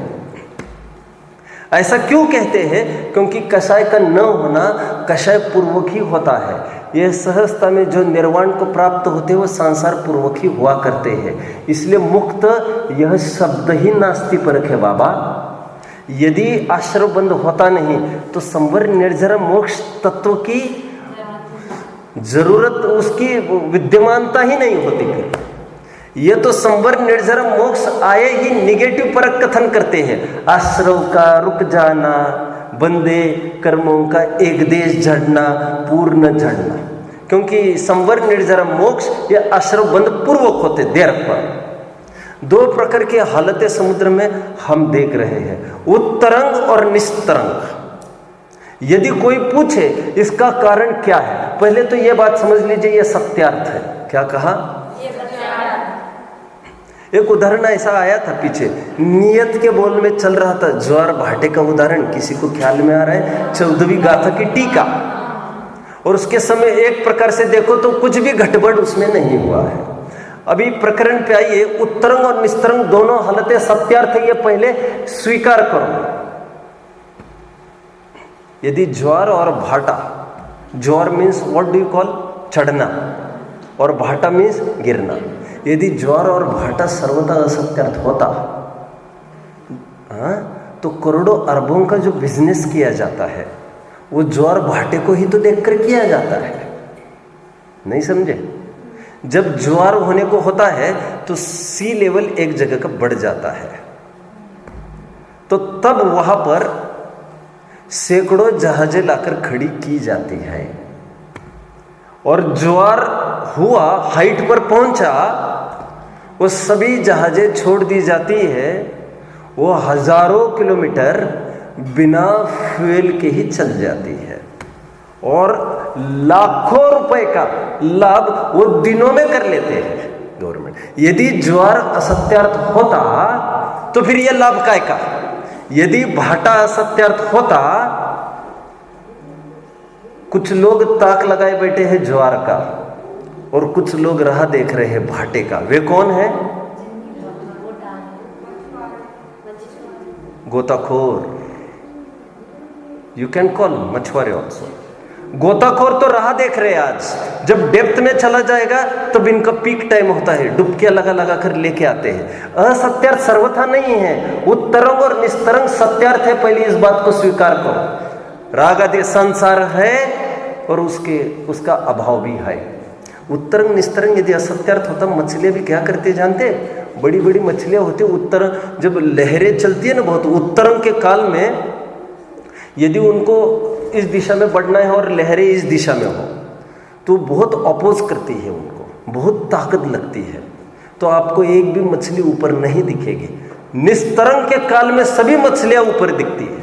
ऐसा क्यों कहते हैं? क्योंकि कषाय का न होना कषाय पूर्वक ही होता है। यह सहजता में जो निर्वाण को प्राप्त होते हैं वो संसार पूर्वक ही हुआ करते हैं। इसलिए मुक्त यह शब्द ही नास्तिकपरक है बाबा। यदि आश्रव बंद होता नहीं तो संवर निर्जर मोक्ष तत्व की जरूरत, उसकी विद्यमानता ही नहीं होती। फिर ये तो संवर निर्जर मोक्ष आए ही निगेटिव परक कथन करते हैं। आश्रव का रुक जाना, बंदे कर्मों का एक देश झड़ना, पूर्ण झड़ना, क्योंकि संवर निर्जर मोक्ष ये आश्रव बंद पूर्वक होते। देर पर दो प्रकार की हालतें समुद्र में हम देख रहे हैं, उत्तरंग और निस्तरंग। यदि कोई पूछे इसका कारण क्या है, पहले तो यह बात समझ लीजिए यह सत्यार्थ है। क्या कहा? एक उदाहरण ऐसा आया था पीछे, नियत के बोल में चल रहा था, ज्वार भाटे का उदाहरण किसी को ख्याल में आ रहा है? 14वीं गाथा की टीका। और उसके समय एक प्रकार से देखो तो कुछ भी घटबड़ उसमें नहीं हुआ है। अभी प्रकरण पे आइए, उत्तरंग और निस्तरंग दोनों हालतें सत्यार्थ है, ये पहले स्वीकार करो। यदि ज्वार और भाटा ज्वार means what do you call, चढ़ना, और भाटा मीन्स गिरना। यदि ज्वार और भाटा सर्वथा असत्य अर्थ होता, हाँ, तो करोड़ों अरबों का जो बिजनेस किया जाता है वो ज्वार भाटे को ही तो देखकर किया जाता है। नहीं समझे? जब ज्वार होने को होता है तो सी लेवल एक जगह का बढ़ जाता है, तो तब वहां पर सैकड़ों जहाजें लाकर खड़ी की जाती है, और ज्वार हुआ, हाइट पर पहुंचा, वो सभी जहाजें छोड़ दी जाती है, वो हजारों किलोमीटर बिना फ्यूल के ही चल जाती है, और लाखों रुपए का लाभ वो दिनों में कर लेते हैं गवर्नमेंट। यदि ज्वार असत्यार्थ होता तो फिर यह लाभ काय का? यदि भाटा असत्यार्थ होता, कुछ लोग ताक लगाए बैठे हैं ज्वार का और कुछ लोग राह देख रहे हैं भाटे का, वे कौन है? गोताखोर। यू कैन कॉल मछुआरे ऑल्सो। गोताखोर तो राह देख रहे हैं। आज जब डेप्थ में चला जाएगा तब इनका पीक टाइम होता है, डुबकियां लगा लगा कर लेके आते हैं। असत्यार्थ सर्वथा नहीं है, उत्तरंग और निस्तरंग सत्यार्थ है। पहले इस बात को स्वीकार करो। राग आदि संसार है और उसका अभाव भी है। उत्तरंग निस्तरंग यदि असत्यार्थ होता, मछलियां भी क्या करती जानते? बड़ी बड़ी मछलियां होती, उत्तरंग जब लहरें चलती है ना बहुत, उत्तरंग के काल में यदि उनको इस दिशा में बढ़ना है और लहरें इस दिशा में हो तो बहुत अपोज करती है, उनको बहुत ताकत लगती है, तो आपको एक भी मछली ऊपर नहीं दिखेगी। निस्तरंग के काल में सभी मछलियां ऊपर दिखती है,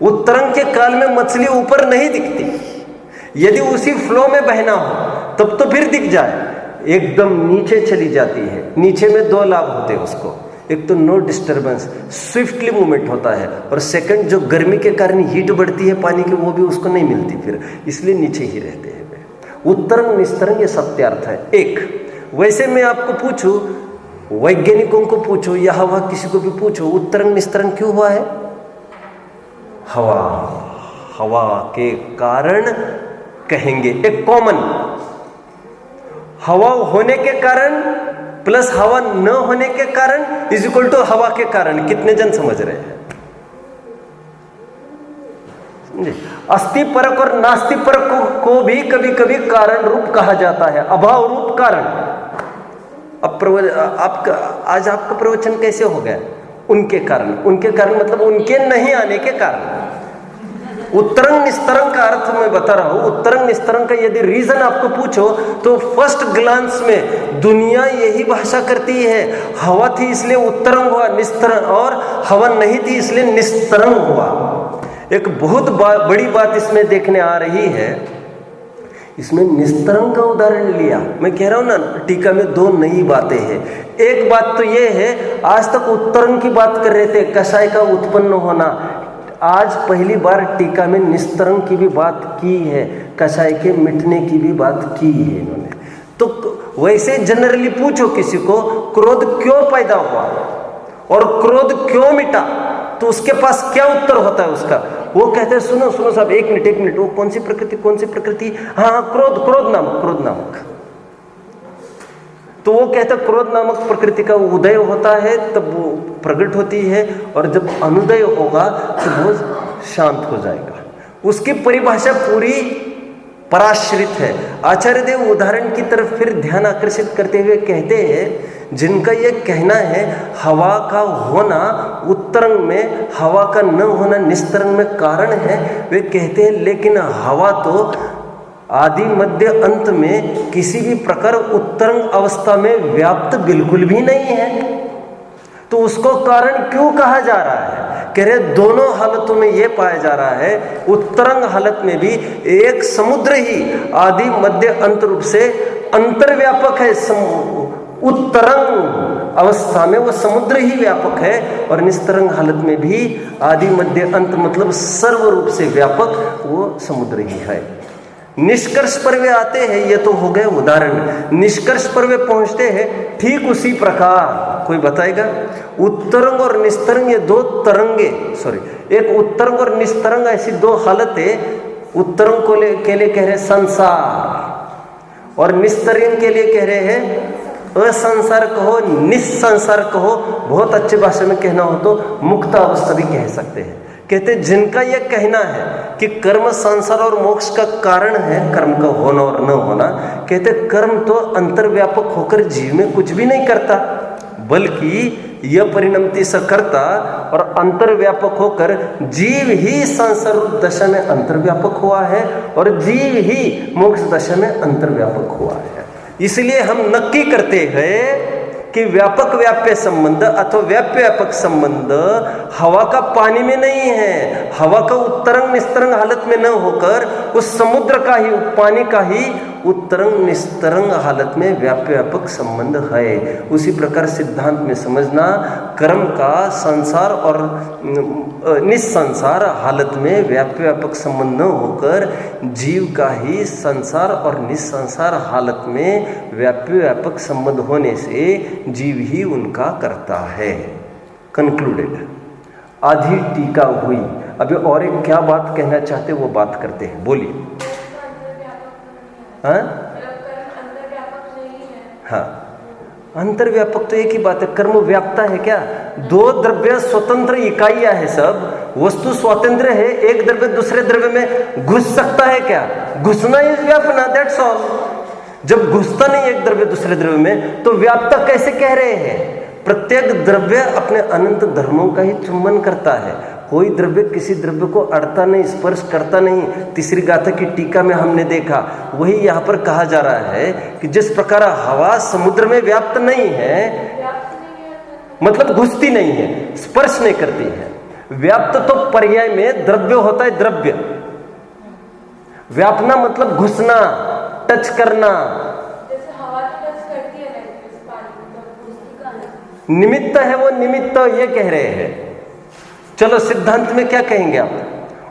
उत्तरंग के काल में मछली ऊपर नहीं दिखती। यदि उसी फ्लो में बहना हो तब तो फिर दिख जाए, एकदम नीचे चली जाती है। नीचे में दो लाभ होते हैं उसको, एक तो नो डिस्टर्बेंस, स्विफ्टली मूवमेंट होता है, और सेकंड जो गर्मी के कारण हीट बढ़ती है पानी की, वो भी उसको नहीं मिलती फिर, इसलिए नीचे ही रहते हैं वे। उत्तरंग निस्तरंग ये सत्यार्थ है। एक वैसे मैं आपको पूछूं, वैज्ञानिकों को पूछो या हवा किसी को भी पूछो, उत्तरंग निस्तरंग क्यों हुआ है? हवा के कारण कहेंगे। एक कॉमन हवा होने के कारण प्लस हवा न होने के कारण इज इक्वल टू हवा के कारण। कितने जन समझ रहे हैं? समझे? अस्थि परक और नास्ति परक को भी कभी कभी कारण रूप कहा जाता है, अभाव रूप कारण। अब आज आपका प्रवचन कैसे हो गया? उनके कारण। उनके कारण मतलब उनके नहीं आने के कारण। उत्तरंग निस्तरंग का अर्थ मैं बता रहा हूं। उत्तरंग निस्तरंग का यदि रीजन आपको पूछो तो फर्स्ट ग्लांस में दुनिया यही भाषा करती है, हवा थी इसलिए उत्तरंग हुआ, निस्तरंग, और हवा नहीं थी इसलिए निस्तरंग हुआ। एक बहुत बड़ी बात इसमें देखने आ रही है, इसमें निस्तरंग का उदाहरण लिया। मैं कह रहा हूं ना, टीका में दो नई बातें हैं। एक बात तो यह है, आज तक उत्तरंग की बात कर रहे थे, कषाय का उत्पन्न होना। आज पहली बार टीका में निस्तरंग की भी बात की है, कषाय के मिटने की भी बात की है इन्होंने। तो वैसे जनरली पूछो किसी को, क्रोध क्यों पैदा हुआ और क्रोध क्यों मिटा, तो उसके पास क्या उत्तर होता है उसका? वो कहते हैं सुनो साहब, एक मिनट, वो कौन सी प्रकृति? हाँ, क्रोध नामक। तो वो कहता है क्रोध नामक प्रकृति का उदय होता है तब वो प्रकट होती है, और जब अनुदय होगा तो वो शांत हो जाएगा। उसकी परिभाषा पूरी पराश्रित है। आचार्य देव उदाहरण की तरफ फिर ध्यान आकर्षित करते हुए कहते हैं, जिनका ये कहना है हवा का होना उत्तरंग में, हवा का न होना निस्तरंग में कारण है, वे कहते हैं लेकिन हवा तो आदि मध्य अंत में किसी भी प्रकार उत्तरंग अवस्था में व्याप्त बिल्कुल भी नहीं है, तो उसको कारण क्यों कहा जा रहा है? कह रहे दोनों हालतों में यह पाया जा रहा है, उत्तरंग हालत में भी एक समुद्र ही आदि मध्य अंत रूप से अंतर्व्यापक है। उत्तरंग अवस्था में वो समुद्र ही व्यापक है, और निस्तरंग हालत में भी आदि मध्य अंत मतलब सर्व रूप से व्यापक वो समुद्र ही है। निष्कर्ष पर वे आते हैं, ये तो हो गए उदाहरण। निष्कर्ष पर वे पहुंचते हैं, ठीक उसी प्रकार कोई बताएगा? उत्तरंग और निस्तरंग ये दो तरंगे, एक उत्तरंग और निस्तरंग ऐसी दो हालतें उत्तरों के लिए कह रहे संसार, और निस्तरीयों के लिए कह रहे हैं असंसार कहो, निस्संसार कहो, बहुत अच्छे भाषा में कहना हो तो मुक्त अवस्था भी कह सकते हैं। कहते जिनका यह कहना है कि कर्म संसार और मोक्ष का कारण है, कर्म का होना और न होना, कहते कर्म तो अंतर्व्यापक होकर जीव में कुछ भी नहीं करता, बल्कि यह परिणमति सकर्ता और अंतर्व्यापक होकर जीव ही संसार दशा में अंतर्व्यापक हुआ है और जीव ही मोक्ष दशा में अंतर्व्यापक हुआ है। इसलिए हम नक्की करते हैं कि व्यापक व्याप्य संबंध अथवा व्याप्य व्यापक संबंध हवा का पानी में नहीं है, हवा का उत्तरंग निस्तरंग हालत में न होकर उस समुद्र का ही, पानी का ही उत्तरंग निस्तरंग हालत में व्याप्य व्यापक संबंध है। उसी प्रकार सिद्धांत में समझना, कर्म का संसार और निस्संसार हालत में व्याप्य व्यापक संबंध न होकर जीव का ही संसार और निस्संसार हालत में व्याप्य व्यापक संबंध होने से जीव ही उनका करता है। कंक्लूडेड। आधी टीका हुई। अभी और एक क्या बात कहना चाहते वो बात करते हैं, बोलिए। हाँ, अंतर्व्यापक तो एक ही बात है, कर्म व्यापता है क्या? दो द्रव्य स्वतंत्र इकाइयां है, सब वस्तु स्वतंत्र है, एक द्रव्य दूसरे द्रव्य में घुस सकता है क्या? घुसना इज व्यापना, दैट्स ऑल। जब घुसता नहीं एक द्रव्य दूसरे द्रव्य में तो व्याप्ता कैसे कह रहे हैं? प्रत्येक द्रव्य अपने अनंत धर्मों का ही चुंबन करता है, कोई द्रव्य किसी द्रव्य को अड़ता नहीं, स्पर्श करता नहीं। तीसरी गाथा की टीका में हमने देखा, वही यहाँ पर कहा जा रहा है कि जिस प्रकार हवा समुद्र में व्याप्त नहीं है, मतलब घुसती नहीं है, स्पर्श नहीं करती है। व्याप्त तो पर्याय में द्रव्य होता है, द्रव्य। व्यापना मतलब घुसना, टच करना। जैसे हवा तो टच करती है निमित्त है वो, निमित्त ये कह रहे हैं। चलो सिद्धांत में क्या कहेंगे आप?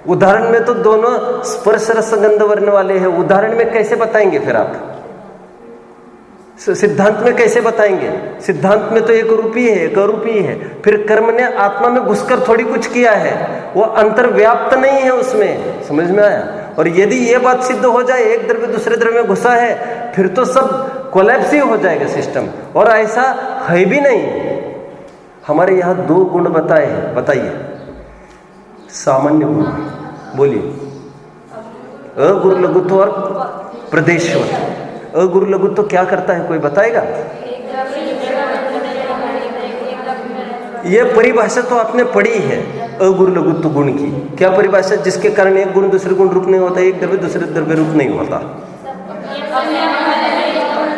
उदाहरण में तो दोनों स्पर्श रस गंध वर्ण वाले हैं, उदाहरण में कैसे बताएंगे फिर आप? सिद्धांत में कैसे बताएंगे? सिद्धांत में तो एक रूपी है, एक अरूपी है। फिर कर्म ने आत्मा में घुसकर थोड़ी कुछ किया है, वो अंतर्व्याप्त नहीं है उसमें। समझ में आया? और यदि ये बात सिद्ध हो जाए एक द्रव्य दूसरे द्रव्य में घुसा है, फिर तो सब कोलैप्स ही हो जाएगा सिस्टम, और ऐसा है भी नहीं। हमारे यहाँ दो गुण बताए हैं, बताइए। सामान्य गुण बोलिए। अगुरु लघुत्व और प्रदेशवत। अगुरु लघुत्व क्या करता है, कोई बताएगा? ये परिभाषा तो आपने पढ़ी है अगुरु लघुत्व गुण की। क्या परिभाषा? जिसके कारण एक गुण दूसरे गुण रूप नहीं होता, एक द्रव्य दूसरे द्रव्य रूप नहीं होता,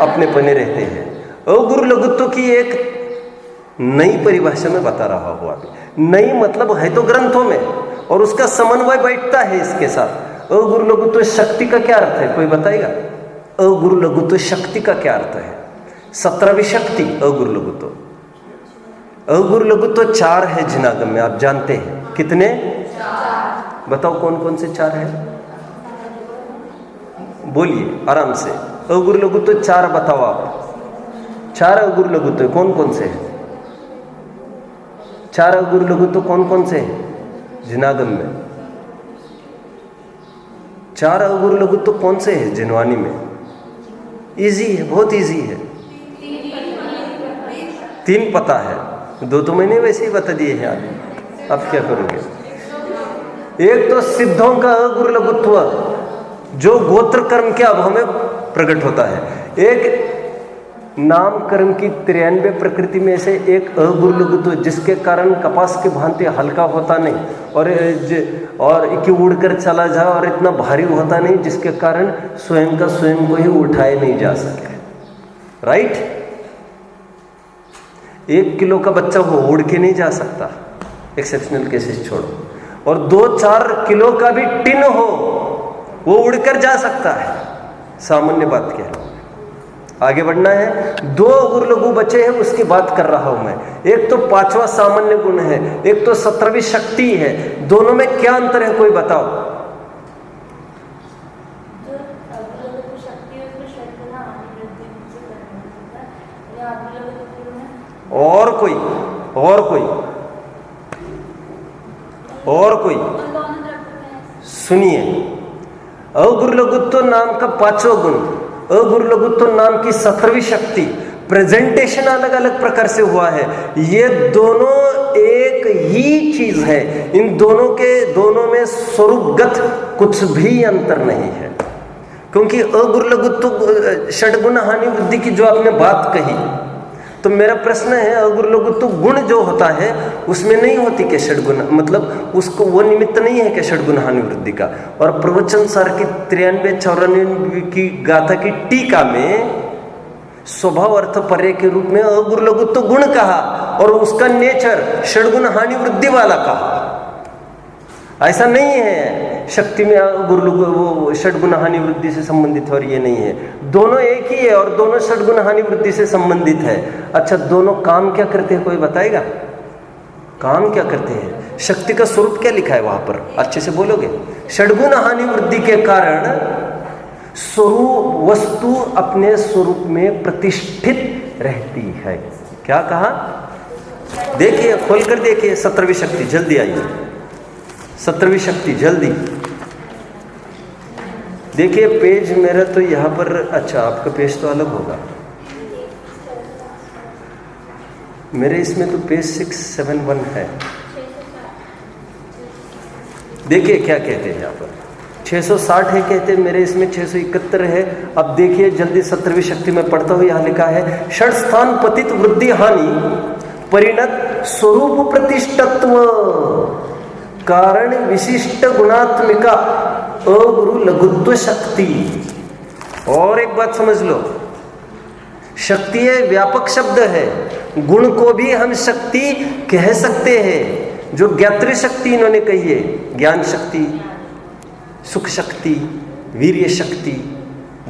अपने पने रहते हैं। अगुरु लघुत्व की एक नई परिभाषा में बता रहा हूं अभी। नई मतलब है तो ग्रंथों में, और उसका समन्वय बैठता है इसके साथ। अगुरु लघुत्व शक्ति का क्या अर्थ है, कोई बताएगा? अगुरु लघुत्व शक्ति का क्या अर्थ है? 17वीं शक्ति अगुरु लघुत्व। अगुरु लघुत्व 4 है जिनागम में, आप जानते हैं। कितने? 4। बताओ कौन कौन से 4 है, बोलिए आराम से। अगुरु लघुत्व 4 बताओ आप। 4 अगुरु लघुत्व कौन कौन से हैं? 4 अगुरु लघुत्व कौन कौन से हैं जिनागम में? 4 अगुरु लघुत्व कौन से हैं जिनवानी में? इजी है, बहुत इजी है। 3 पता है, 2 तो मैंने वैसे ही बता दिए हैं। आप क्या करोगे? एक तो सिद्धों का अगुरु लघुत्व, जो गोत्र कर्म के अभाव में प्रकट होता है। एक नाम कर्म की 93 प्रकृति में से एक अगुरु लघुत्व, जिसके कारण कपास के भांति हल्का होता नहीं और कि उड़कर चला जाए, और इतना भारी होता नहीं जिसके कारण स्वयं का स्वयं को ही उठाए नहीं जा सके। राइट? 1 किलो का बच्चा हो उड़ के नहीं जा सकता, एक्सेप्शनल केसेस छोड़ो। और 2-4 किलो का भी टिन हो, वो उड़कर जा सकता है। सामान्य बात कह रहा हूं, आगे बढ़ना है। 2 अगुरु लघु बचे हैं, उसकी बात कर रहा हूं मैं। एक तो 5वां सामान्य गुण है, एक तो 17वीं शक्ति है। दोनों में क्या अंतर है, कोई बताओ? और कोई? सुनिए, अगुरु लघुत्व नाम का 5वां गुण, अगुरु लघुत्व नाम की 17वीं शक्ति, प्रेजेंटेशन अलग अलग प्रकार से हुआ है। ये दोनों एक ही चीज है, इन दोनों में स्वरूपगत कुछ भी अंतर नहीं है। क्योंकि अगुरु लघुत्व षडगुण हानि वृद्धि की जो आपने बात कही, तो मेरा प्रश्न है अगुरु लघुत्व गुण जो होता है उसमें नहीं होती क्या षडगुण, मतलब उसको वो निमित्त नहीं है क्या षडगुण हानि वृद्धि का। और प्रवचन सार की 93-94 की गाथा की टीका में स्वभाव अर्थ पर्याय के रूप में अगुरु लघुत्व गुण कहा और उसका नेचर षडगुण हानि वृद्धि वाला कहा। ऐसा नहीं है शक्ति में गुरु वो षडगुण हानि वृद्धि से संबंधित है और ये नहीं है, दोनों एक ही है और दोनों षडगुण हानि वृद्धि से संबंधित है। अच्छा, दोनों काम क्या करते हैं, कोई बताएगा? काम क्या करते हैं? शक्ति का स्वरूप क्या लिखा है वहां पर, अच्छे से बोलोगे? षडगुण हानि वृद्धि के कारण स्वरूप वस्तु अपने स्वरूप में प्रतिष्ठित रहती है। क्या कहा? देखिए, खोलकर देखिए 17वीं शक्ति, जल्दी आइए 17वीं शक्ति, जल्दी देखिए। पेज मेरा तो यहाँ पर, अच्छा आपका पेज तो अलग होगा, मेरे इसमें तो पेज 671 है। देखिए क्या कहते हैं यहाँ पर, 660 है कहते हैं, मेरे इसमें 671 है। अब देखिए जल्दी 17वीं शक्ति में पढ़ता हूँ, यहाँ लिखा है षड स्थान पतित वृद्धि हानि परिणत स्वरूप प्रतिष्ठत्व कारण विशिष्ट गुणात्मिका अगुरु लघुत्व शक्ति। और एक बात समझ लो, शक्ति है व्यापक शब्द है, गुण को भी हम शक्ति कह सकते हैं। जो ज्ञात्री शक्ति इन्होंने कही है, ज्ञान शक्ति, सुख शक्ति, वीर्य शक्ति,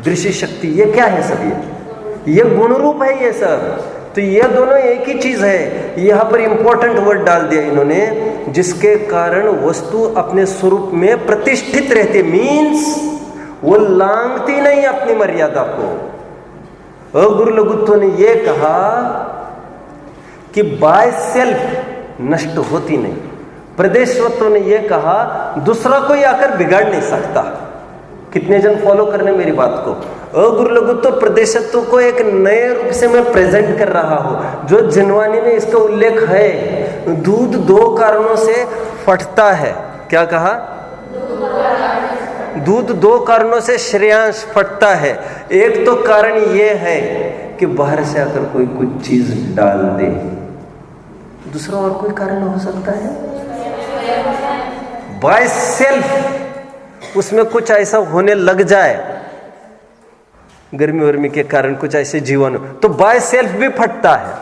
दृश्य शक्ति, ये क्या है सब? ये गुण रूप है ये सब। तो ये दोनों एक ही चीज है। यहाँ पर इंपॉर्टेंट वर्ड डाल दिया इन्होंने, जिसके कारण वस्तु अपने स्वरूप में प्रतिष्ठित रहती, मीन्स वो लांघती नहीं अपनी मर्यादा को। अगुरु लघुत्व ने ये कहा कि बाय सेल्फ नष्ट होती नहीं। प्रदेशवत्व ने यह कहा दूसरा कोई आकर बिगाड़ नहीं सकता। कितने जन फॉलो करने मेरी बात को? अगुरु लघुत्व प्रदेशत्व को एक नए रूप से मैं प्रेजेंट कर रहा हूं, जो जिनवानी में इसका उल्लेख है। दूध 2 कारणों से फटता है। क्या कहा? दूध 2 कारणों से श्रेयांश फटता है। एक तो कारण यह है कि बाहर से आकर कोई कुछ चीज डाल दे, दूसरा और कोई कारण हो सकता है। बाय सेल्फ उसमें कुछ ऐसा होने लग जाए, गर्मी वर्मी के कारण कुछ ऐसे जीवाणु, तो बाय सेल्फ भी फटता है।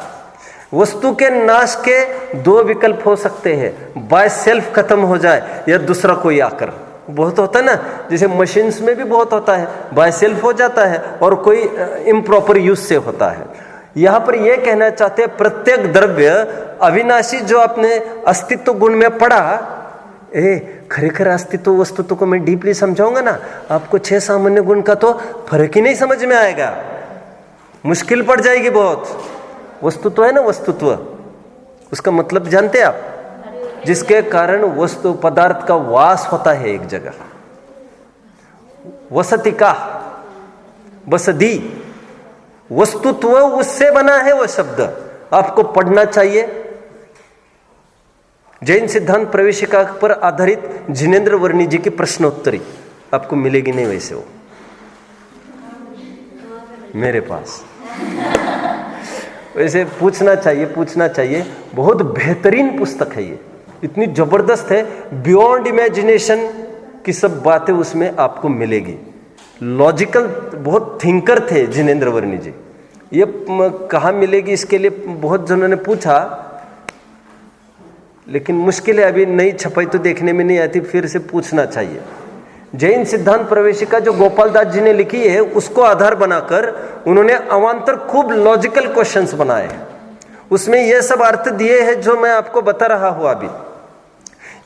वस्तु के नाश के 2 विकल्प हो सकते हैं, बाय सेल्फ खत्म हो जाए या दूसरा कोई आकर। बहुत होता है ना, जैसे मशीन्स में भी बहुत होता है, बाय सेल्फ हो जाता है और कोई इम्प्रॉपर यूज से होता है। यहां पर यह कहना चाहते हैं प्रत्येक द्रव्य अविनाशी जो अपने अस्तित्व गुण में पड़ा, खरेखर अस्तित्व वस्तुत्व को मैं डीपली समझाऊंगा ना, आपको 6 सामान्य गुण का तो फर्क ही नहीं समझ में आएगा, मुश्किल पड़ जाएगी बहुत। वस्तुत्व है ना, वस्तुत्व उसका मतलब जानते हैं आप? जिसके कारण वस्तु पदार्थ का वास होता है एक जगह। वसतिका, बसदी, वस्तुत्व उससे बना है वो शब्द, आपको पढ़ना चाहिए। जैन सिद्धांत प्रवेशिका पर आधारित जिनेंद्र वर्णी जी की प्रश्नोत्तरी आपको मिलेगी नहीं वैसे वो मेरे पास। वैसे पूछना चाहिए। बहुत बेहतरीन पुस्तक है ये, इतनी जबरदस्त है, बियॉन्ड इमेजिनेशन की सब बातें उसमें आपको मिलेगी। लॉजिकल बहुत थिंकर थे जिनेंद्र वर्णी जी। ये कहाँ मिलेगी इसके लिए बहुत जनों ने पूछा, लेकिन मुश्किल है, अभी नई छपाई तो देखने में नहीं आती, फिर से पूछना चाहिए। जैन सिद्धांत प्रवेशिका जो गोपाल दास जी ने लिखी है, उसको आधार बनाकर उन्होंने अवान्तर खूब लॉजिकल क्वेश्चंस बनाए हैं। उसमें ये सब अर्थ दिए हैं जो मैं आपको बता रहा हूं अभी।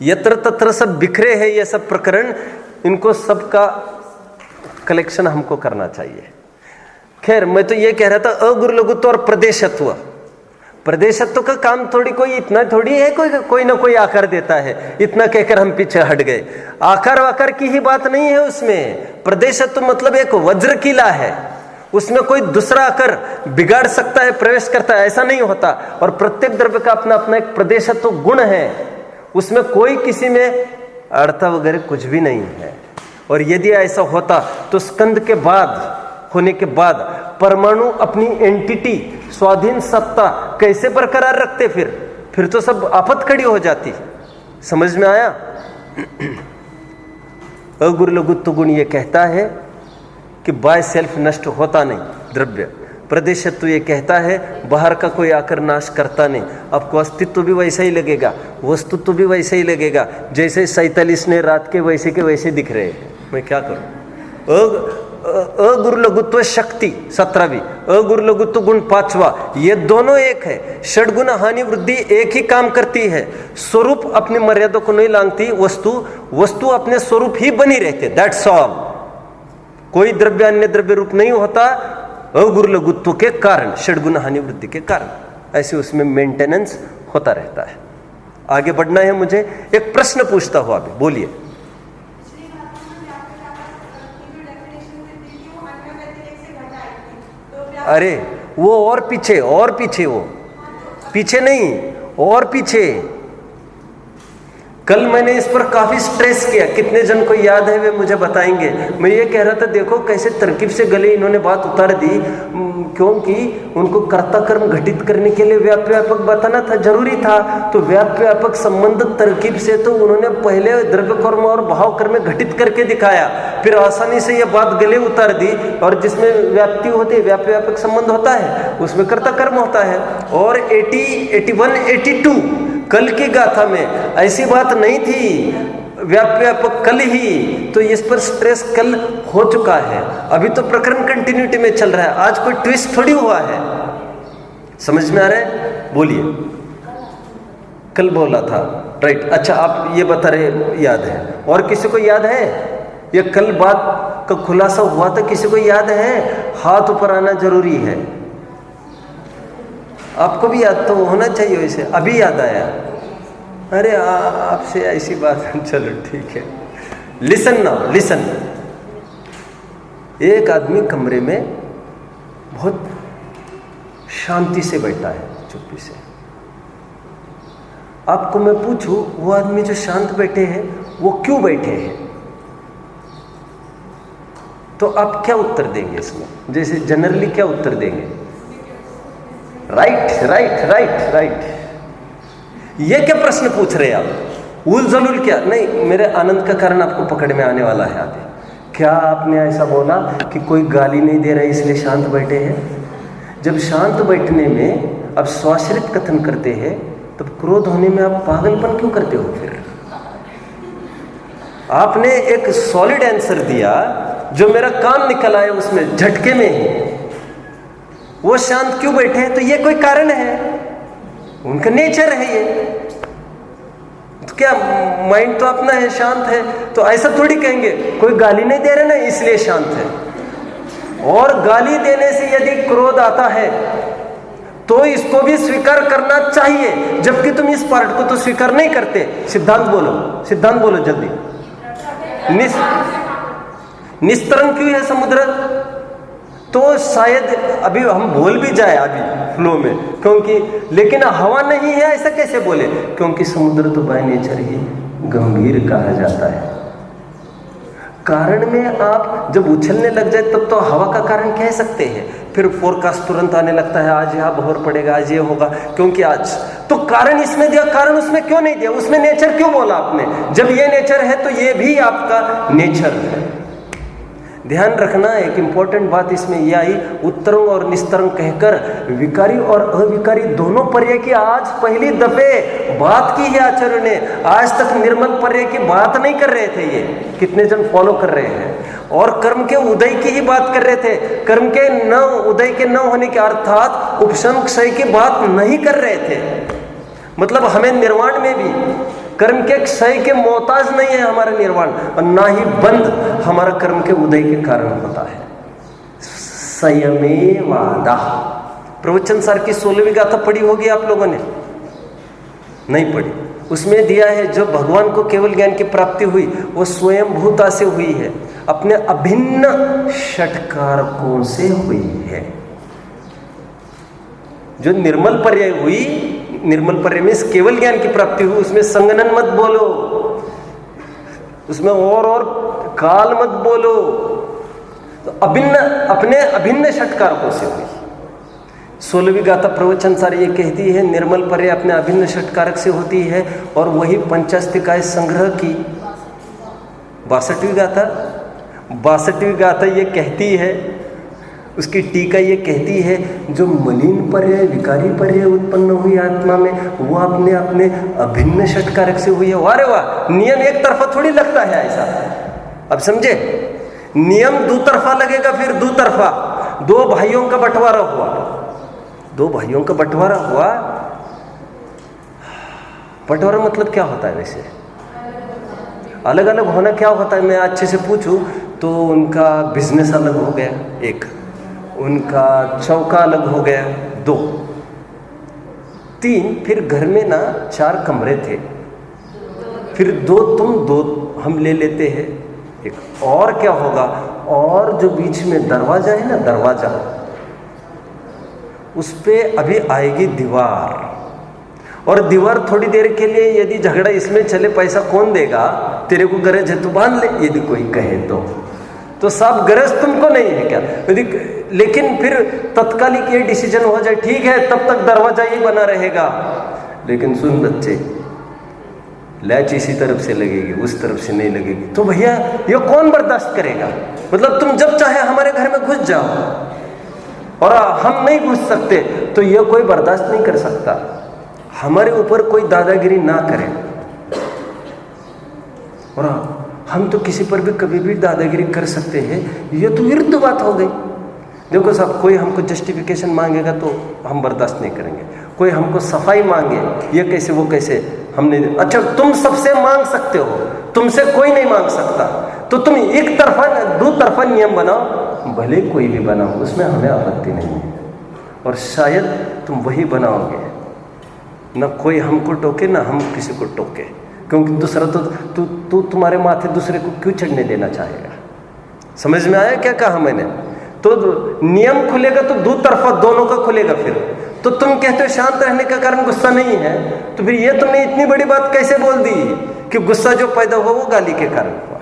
यत्र तत्र सब बिखरे हैं ये सब प्रकरण, इनको सबका कलेक्शन हमको करना चाहिए। खैर, मैं तो ये कह रहा था अगुरु लघुत्व और प्रदेशत्व। प्रदेशत्व का काम थोड़ी कोई इतना थोड़ी है, कोई ना कोई आकार देता है, इतना कहकर हम पीछे हट गए। आकार वाकार की ही बात नहीं है उसमें। प्रदेशत्व मतलब एक वज्र किला है, उसमें कोई दूसरा आकर बिगाड़ सकता है, प्रवेश करता है, ऐसा नहीं होता। और प्रत्येक द्रव्य का अपना अपना एक प्रदेशत्व गुण है, उसमें कोई किसी में अड़ता वगैरह कुछ भी नहीं है। और यदि ऐसा होता तो स्कंद के बाद होने के बाद परमाणु अपनी एंटिटी, स्वाधीन सत्ता कैसे बरकरार रखते? फिर तो सब आफत खड़ी हो जाती। समझ में आया? अगुरु लघुत्व गुण ये कहता है कि बाय सेल्फ नष्ट होता नहीं द्रव्य। प्रदेशत्व ये कहता है बाहर का कोई आकर नाश करता नहीं। आपको अस्तित्व भी वैसा ही लगेगा, वस्तुत्व भी वैसा ही लगेगा, जैसे 47 ने रात के वैसे दिख रहे हैं। मैं क्या करूं? अगुरु लघुत्व शक्ति 17वीं, अगुरु लघुत्व गुण 5वां, ये दोनों एक है। षडगुण हानि वृद्धि एक ही काम करती है। स्वरूप अपनी मर्यादा को नहीं लांघती, वस्तु अपने स्वरूप ही बनी रहती है। That's all. कोई द्रव्य अन्य द्रव्य रूप नहीं होता अगुरु लघुत्व के कारण, षडगुण हानि वृद्धि के कारण। ऐसे उसमें मेंटेनेंस होता रहता है। आगे बढ़ना है मुझे। एक प्रश्न पूछता हूं, अभी बोलिए। अरे वो और पीछे वो पीछे नहीं, और पीछे। कल मैंने इस पर काफी स्ट्रेस किया, कितने जन को याद है वे मुझे बताएंगे। मैं ये कह रहा था देखो कैसे तरकीब से गले इन्होंने बात उतार दी, क्योंकि उनको कर्ता कर्म घटित करने के लिए व्याप्य व्यापक बताना था, जरूरी था। तो व्याप्य व्यापक संबंध तरकीब से तो उन्होंने पहले द्रव्य कर्म और भाव कर्म घटित करके दिखाया, फिर आसानी से यह बात गले उतार दी। और जिसमें व्याप्ति होती है, व्याप्य व्यापक संबंध होता है, उसमें कर्ता कर्म होता है। और 80, 81, 82 कल की गाथा में ऐसी बात नहीं थी, व्याप्य व्यापक कल ही। तो इस पर स्ट्रेस कल हो चुका है, अभी तो प्रकरण कंटिन्यूटी में चल रहा है। आज कोई ट्विस्ट थोड़ी हुआ है। समझ में आ रहा है? बोलिए। कल बोला था, राइट। अच्छा, आप ये बता रहे याद है, और किसी को याद है? ये कल बात का खुलासा हुआ था, किसी को याद है? हाथ ऊपर आना जरूरी है। आपको भी याद तो होना चाहिए वैसे। अभी याद आया? अरे आपसे ऐसी बात। चलो ठीक है, लिसन नाउ, लिसन। एक आदमी कमरे में बहुत शांति से बैठा है, चुप्पी से। आपको मैं पूछूं, वो आदमी जो शांत बैठे हैं वो क्यों बैठे हैं? तो आप क्या उत्तर देंगे इसमें? जैसे जनरली क्या उत्तर देंगे? राइट। ये क्या प्रश्न पूछ रहे हैं आप? उल जलूल क्या? नहीं, मेरे आनंद का कारण आपको पकड़ में आने वाला है आगे। क्या आपने ऐसा बोला कि कोई गाली नहीं दे रहा इसलिए शांत बैठे हैं? जब शांत बैठने में आप स्वाश्रित कथन करते हैं, तब क्रोध होने में आप पागलपन क्यों करते हो? फिर आपने एक सॉलिड आंसर दिया, जो मेरा काम निकल आया उसमें झटके में ही। वो शांत क्यों बैठे हैं? तो ये कोई कारण है, उनका नेचर है ये। तो क्या माइंड तो अपना है, शांत है, तो ऐसा थोड़ी कहेंगे कोई गाली नहीं दे रहा ना इसलिए शांत है। और गाली देने से यदि क्रोध आता है तो इसको भी स्वीकार करना चाहिए, जबकि तुम इस पार्ट को तो स्वीकार नहीं करते। सिद्धांत बोलो जल्दी। निस्तरंग क्यों है समुद्र? तो शायद अभी हम बोल भी जाए अभी फ्लो में, क्योंकि लेकिन हवा नहीं है ऐसा कैसे बोले? क्योंकि समुद्र तो बाय नेचर ही गंभीर कहा जाता है। कारण में आप जब उछलने लग जाए तब तो हवा का कारण कह सकते हैं। फिर फोरकास्ट तुरंत आने लगता है, आज यहाँ बहर पड़ेगा, आज ये होगा, क्योंकि आज तो कारण इसमें दिया, कारण उसमें क्यों नहीं दिया? उसमें नेचर क्यों बोला आपने? जब ये नेचर है तो ये भी आपका नेचर है। ध्यान रखना, एक इंपॉर्टेंट बात इसमें यह आई, उत्तरंग और निस्तरंग कहकर विकारी और अविकारी दोनों पर्याय की आज पहली दफे बात की है आचार्य ने। आज तक निर्मल पर्याय की बात नहीं कर रहे थे, ये कितने जन फॉलो कर रहे हैं। और कर्म के उदय की ही बात कर रहे थे, कर्म के न उदय के न होने के अर्थात उपशम क्षय की बात नहीं कर रहे थे। मतलब हमें निर्वाण में भी कर्म के क्षय के मोहताज नहीं है हमारा निर्वाण, और ना ही बंध हमारा कर्म के उदय के कारण होता है। संयमेवादा, प्रवचन सार की 16वीं गाथा पढ़ी होगी आप लोगों ने? नहीं पढ़ी। उसमें दिया है जो भगवान को केवल ज्ञान की प्राप्ति हुई वो स्वयं भूता से हुई है, अपने अभिन्न षटकारकों से हुई है। जो निर्मल पर्याय हुई, निर्मल पर्याय में केवल ज्ञान की प्राप्ति हुई, उसमें संगनन मत बोलो, उसमें और काल मत बोलो, तो अभिन्न, अपने अभिन्न षटकारकों से हुई। 16वीं गाथा प्रवचन सार ये कहती है निर्मल पर्याय अपने अभिन्न षटकारक से होती है, और वही पंचास्तिकाय संग्रह की 62वीं गाथा, 62वीं गाथा ये कहती है, उसकी टीका ये कहती है जो मलिन पर्याय, विकारी पर्याय उत्पन्न हुई आत्मा में, वो अपने अपने अभिन्न षटकारक से हुई है। वाह रे वाह, नियम एक तरफा थोड़ी लगता है ऐसा। अब समझे, नियम दो तरफा लगेगा, फिर दो तरफा। दो भाइयों का बंटवारा हुआ, दो भाइयों का बंटवारा हुआ। बंटवारा मतलब क्या होता है? वैसे अलग अलग होना क्या होता है? मैं अच्छे से पूछूं तो उनका बिजनेस अलग हो गया, एक उनका चौका अलग हो गया, 2, 3, फिर घर में ना 4 कमरे थे, फिर 2 तुम 2 हम ले लेते हैं, एक और क्या होगा, और जो बीच में दरवाजा है ना, दरवाजा, उस पे अभी आएगी दीवार, और दीवार थोड़ी देर के लिए यदि झगड़ा इसमें चले, पैसा कौन देगा? तेरे को गरज है तो बांध ले, यदि कोई कहे तो सब गरज तुमको नहीं है क्या? यदि लेकिन फिर तत्कालिक ये डिसीजन हो जाए, ठीक है तब तक दरवाजा ही बना रहेगा, लेकिन सुन बच्चे, लैच इसी तरफ से लगेगी, उस तरफ से नहीं लगेगी, तो भैया ये कौन बर्दाश्त करेगा? मतलब तुम जब चाहे हमारे घर में घुस जाओ और हम नहीं घुस सकते, तो यह कोई बर्दाश्त नहीं कर सकता। हमारे ऊपर कोई दादागिरी ना करे, और हम तो किसी पर भी कभी भी दादागिरी कर सकते हैं, यह तो विरुद्ध बात हो गई। देखो साहब, कोई हमको जस्टिफिकेशन मांगेगा तो हम बर्दाश्त नहीं करेंगे, कोई हमको सफाई मांगे, ये कैसे वो कैसे, हमने, अच्छा तुम सबसे मांग सकते हो, तुमसे कोई नहीं मांग सकता, तो तुम एक तरफा, दो तरफा नियम बनाओ, भले कोई भी बनाओ, उसमें हमें आपत्ति नहीं है, और शायद तुम वही बनाओगे, ना कोई हमको टोके ना हम किसी को टोके, क्योंकि दूसरा तो तुम्हारे माथे दूसरे को क्यों चढ़ने देना चाहेगा? समझ में आया क्या कहा मैंने? तो नियम खुलेगा तो दो तरफा दोनों का खुलेगा। फिर तो तुम कहते हो शांत रहने का कारण गुस्सा नहीं है, तो फिर ये तुमने इतनी बड़ी बात कैसे बोल दी कि गुस्सा जो पैदा हुआ वो गाली के कारण हुआ?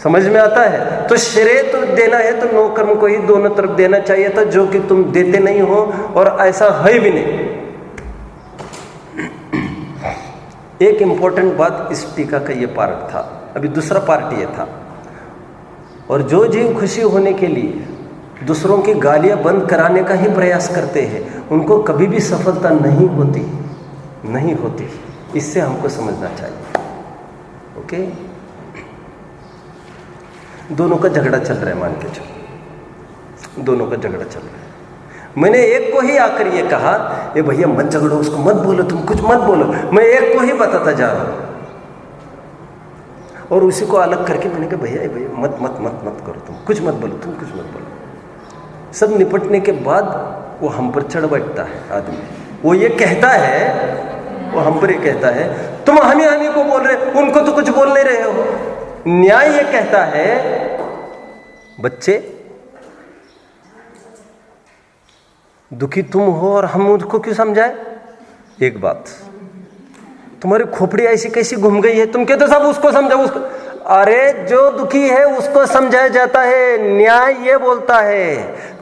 समझ में आता है? तो श्रेय तो देना है तो नो कर्म को ही दोनों तरफ देना चाहिए था, जो कि तुम देते नहीं हो, और ऐसा है भी नहीं। एक इंपॉर्टेंट बात इस टीका का ये पार्ट था, अभी दूसरा पार्ट ये था, और जो जीव खुशी होने के लिए दूसरों की गालियां बंद कराने का ही प्रयास करते हैं, उनको कभी भी सफलता नहीं होती। इससे हमको समझना चाहिए। ओके, दोनों का झगड़ा चल रहा है, मान के चलो दोनों का झगड़ा चल रहा है। मैंने एक को ही आकर ये कहा, ये भैया मत झगड़ो, उसको मत बोलो, तुम कुछ मत बोलो, मैं एक को ही बताता जा रहा हूं, और उसी को अलग करके मैंने कहा भैया मत मत मत मत करो, तुम कुछ मत बोलो, तुम कुछ मत बोलो। सब निपटने के बाद वो हम पर चढ़ बैठता है आदमी, वो ये कहता है, वो हम पर ये कहता है तुम हामी को बोल रहे, उनको तो कुछ बोल नहीं रहे हो। न्याय ये कहता है बच्चे दुखी तुम हो और हम उसको क्यों समझाए? एक बात, तुम्हारी खोपड़ी ऐसी कैसी घूम गई है, तुम कहते सब उसको समझाओ, उसको, अरे जो दुखी है उसको समझाया जाता है। न्याय ये बोलता है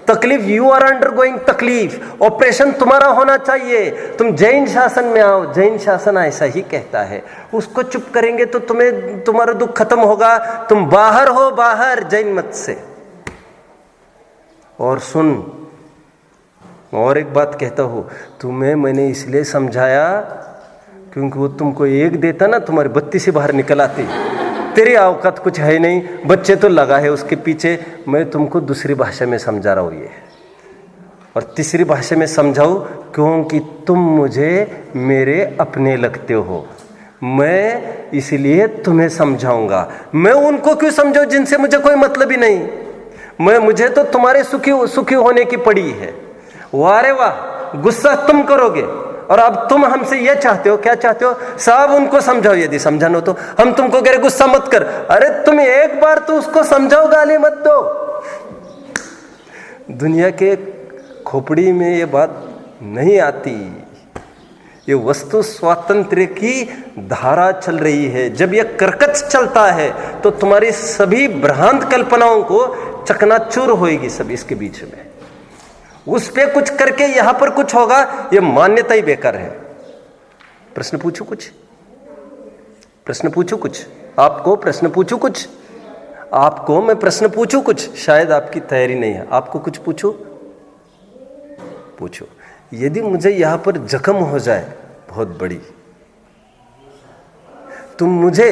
तकलीफ, यू आर अंडर गोइंग तकलीफ, ऑपरेशन तुम्हारा होना चाहिए, तुम जैन शासन में आओ। जैन शासन ऐसा ही कहता है, उसको चुप करेंगे तो तुम्हें तुम्हारा दुख खत्म होगा, तुम बाहर हो, बाहर जैन मत से। और सुन, और एक बात कहता हूं, तुम्हें मैंने इसलिए समझाया क्योंकि वो तुमको एक देता ना, तुम्हारी बत्ती से बाहर निकल आती। तेरी औकात कुछ है नहीं, बच्चे तो लगा है उसके पीछे, मैं तुमको दूसरी भाषा में समझा रहा हूँ ये, और तीसरी भाषा में समझाऊँ क्योंकि तुम मुझे मेरे अपने लगते हो, मैं इसलिए तुम्हें समझाऊंगा। मैं उनको क्यों समझाऊं जिनसे मुझे कोई मतलब ही नहीं? मुझे तो तुम्हारे सुखी होने की पड़ी है, वाह रे वाह, गुस्सा तुम करोगे और अब तुम हमसे यह चाहते हो, क्या चाहते हो? साहब उनको समझाओ, यदि समझाना तो हम तुमको कह रहे गुस्सा मत कर। अरे तुम एक बार तो उसको समझाओ, गाली मत दो। दुनिया के खोपड़ी में ये बात नहीं आती। ये वस्तु स्वातंत्र्य की धारा चल रही है। जब यह कर्कश चलता है तो तुम्हारी सभी भ्रांत कल्पनाओं को चकनाचूर होएगी सब इसके बीच में। उस पे कुछ करके यहां पर कुछ होगा, यह मान्यता ही बेकार है। प्रश्न पूछूं कुछ? प्रश्न पूछूं कुछ? आपको प्रश्न पूछूं कुछ? आपको मैं प्रश्न पूछूं कुछ? शायद आपकी तैयारी नहीं है। आपको कुछ पूछूं? पूछो। यदि मुझे यहां पर जख्म हो जाए बहुत बड़ी, तो मुझे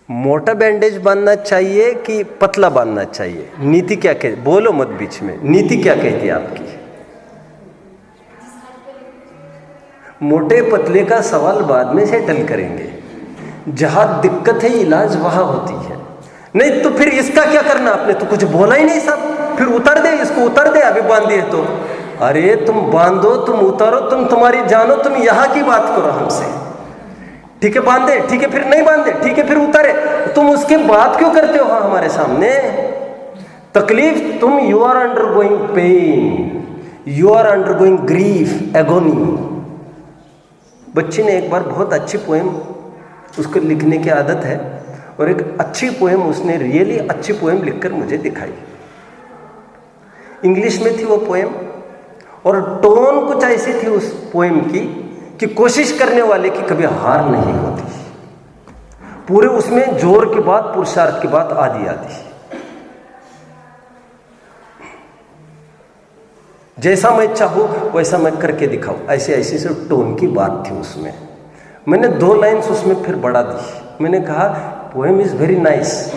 मोटा बैंडेज बांधना चाहिए कि पतला बांधना चाहिए? नीति क्या कहती? बोलो मत बीच में। नीति क्या कहती है आपकी? मोटे पतले का सवाल बाद में सेटल करेंगे। जहां दिक्कत है इलाज वहां होती है। नहीं तो फिर इसका क्या करना? आपने तो कुछ बोला ही नहीं साहब। फिर उतार दे इसको, उतार दे, अभी बांध दिए तो। अरे तुम बांधो, तुम उतारो, तुम तुम्हारी जानो, तुम यहां की बात करो हमसे। ठीक है बांधे, ठीक है फिर नहीं बांधे, ठीक है फिर उतारे, तुम उसके बात क्यों करते हो? हाँ हमारे सामने तकलीफ, तुम you are undergoing pain, you are undergoing grief, agony. बच्ची ने एक बार बहुत अच्छी पोएम, उसको लिखने की आदत है, और एक अच्छी पोएम उसने रियली अच्छी पोएम लिखकर मुझे दिखाई। इंग्लिश में थी वो पोएम, और टोन कुछ ऐसी थी उस पोएम की कि कोशिश करने वाले की कभी हार नहीं होती। पूरे उसमें जोर की बात, पुरुषार्थ की बात आदि आदि। जैसा मैं चाहूं वैसा मैं करके दिखाऊं, ऐसे ऐसे से टोन की बात थी उसमें। मैंने 2 लाइन्स उसमें फिर बढ़ा दी। मैंने कहा poem is very nice,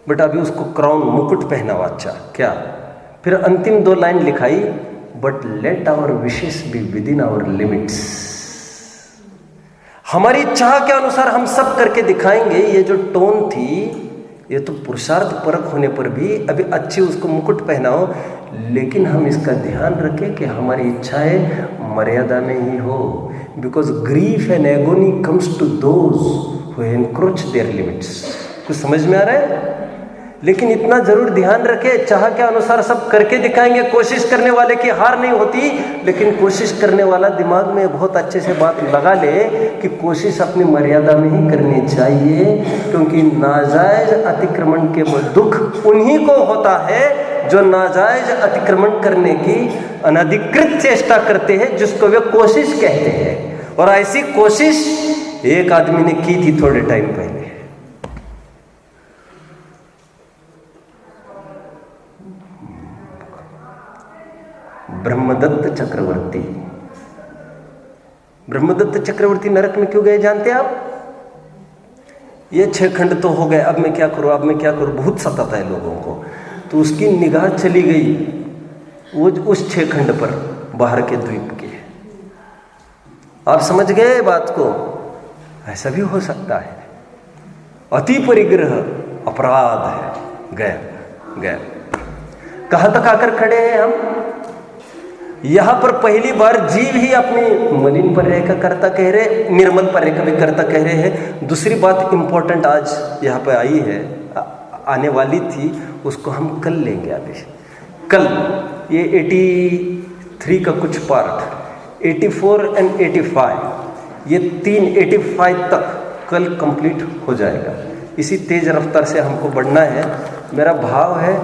but अभी उसको क्राउन, मुकुट पहनावा। अच्छा क्या? फिर अंतिम 2 लाइन लिखाई, but let our wishes be within our limits. हमारी चाह के अनुसार हम सब करके दिखाएंगे। ये जो टोन थी, ये तो पुरुषार्थ परक होने पर भी अभी अच्छी उसको मुकुट पहनाओ, लेकिन हम इसका ध्यान रखें कि हमारी इच्छाएं मर्यादा में ही हो। Because grief and agony comes to those who encroach their limits. कुछ समझ में आ रहा है? लेकिन इतना जरूर ध्यान रखें, चाह के अनुसार सब करके दिखाएंगे। कोशिश करने वाले की हार नहीं होती, लेकिन कोशिश करने वाला दिमाग में बहुत अच्छे से बात लगा ले कि कोशिश अपनी मर्यादा में ही करनी चाहिए, क्योंकि नाजायज अतिक्रमण के दुख उन्हीं को होता है जो नाजायज अतिक्रमण करने की अनधिकृत चेष्टा करते हैं, जिसको वे कोशिश कहते हैं। और ऐसी कोशिश एक आदमी ने की थी थोड़े टाइम पहले। ब्रह्मदत्त चक्रवर्ती। ब्रह्मदत्त चक्रवर्ती नरक में क्यों गए जानते हैं आप? ये 6 खंड तो हो गए, अब मैं क्या करूं, अब मैं क्या करूं, बहुत सताता है लोगों को। तो उसकी निगाह चली गई वो उस 6 खंड पर, बाहर के द्वीप के। आप समझ गए बात को? ऐसा भी हो सकता है। अति परिग्रह अपराध है। गए कहां तक आकर खड़े हैं हम? यहां पर पहली बार जीव ही अपनी मलिन पर्याय का कर्ता कह रहे, निर्मल पर्याय का भी कर्ता कह रहे हैं। दूसरी बात इंपॉर्टेंट आज यहाँ पर आई है, आने वाली थी, उसको हम कल लेंगे। अभी कल ये 83 का कुछ पार्ट, 84 एंड 85, ये 85 तक कल कंप्लीट हो जाएगा। इसी तेज रफ्तार से हमको बढ़ना है। मेरा भाव है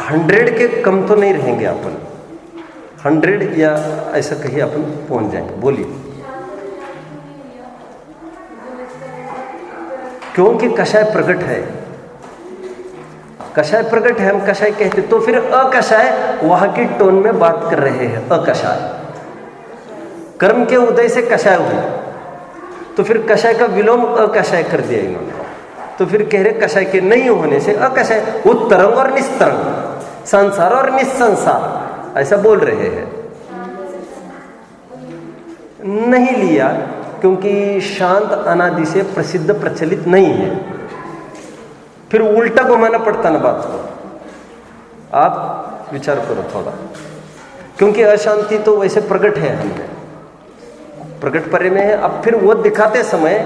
100 के कम तो नहीं रहेंगे अपन, 100 या ऐसा कहीं अपन पहुंच जाएंगे। बोलिए। क्योंकि कषाय प्रकट है, कषाय प्रकट है, हम कषाय कहते। तो फिर अकषाय वहां की टोन में बात कर रहे हैं। अकषाय कर्म के उदय से कषाय हुई, तो फिर कषाय का विलोम अकषाय कर दिया इन्होंने। तो फिर कह रहे कषाय के नहीं होने से अकषाय, उत्तरंग और निस्तरंग, संसार और निस्संसार, ऐसा बोल रहे हैं। नहीं लिया, क्योंकि शांत अनादि से प्रसिद्ध प्रचलित नहीं है। फिर उल्टा घुमाना पड़ता ना बात को। आप विचार करो थोड़ा, क्योंकि अशांति तो वैसे प्रकट है हमने, प्रकट परे में है। अब फिर वो दिखाते समय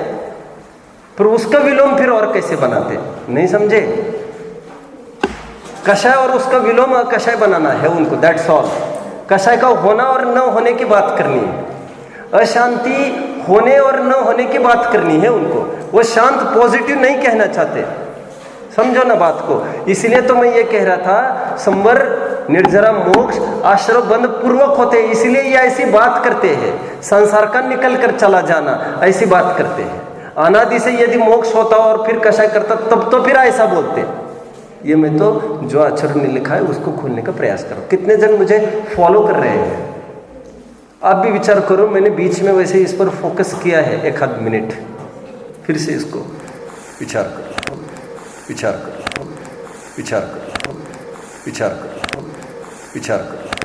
फिर उसका विलोम फिर और कैसे बनाते, नहीं समझे? कषाय और उसका विलोम अकषाय बनाना है उनको, दैट्स ऑल। कषाय का होना और न होने की बात करनी है, अशांति होने और न होने की बात करनी है उनको। वो शांत पॉजिटिव नहीं कहना चाहते, समझो ना बात को। इसलिए तो मैं ये कह रहा था, संवर निर्जरा मोक्ष आश्रम बंद पूर्वक होते हैं, इसलिए ये ऐसी बात करते हैं। संसार का निकल कर चला जाना, ऐसी बात करते हैं। अनादि से यदि मोक्ष होता और फिर कषाय करता तब तो फिर ऐसा बोलते। ये मैं तो जो अक्षर ने लिखा है उसको खोलने का प्रयास करो। कितने जन मुझे फॉलो कर रहे हैं? आप भी विचार करो। मैंने बीच में वैसे इस पर फोकस किया है एक आध मिनट, फिर से इसको विचार करो, विचार करो, विचार करो, विचार करो, विचार करो।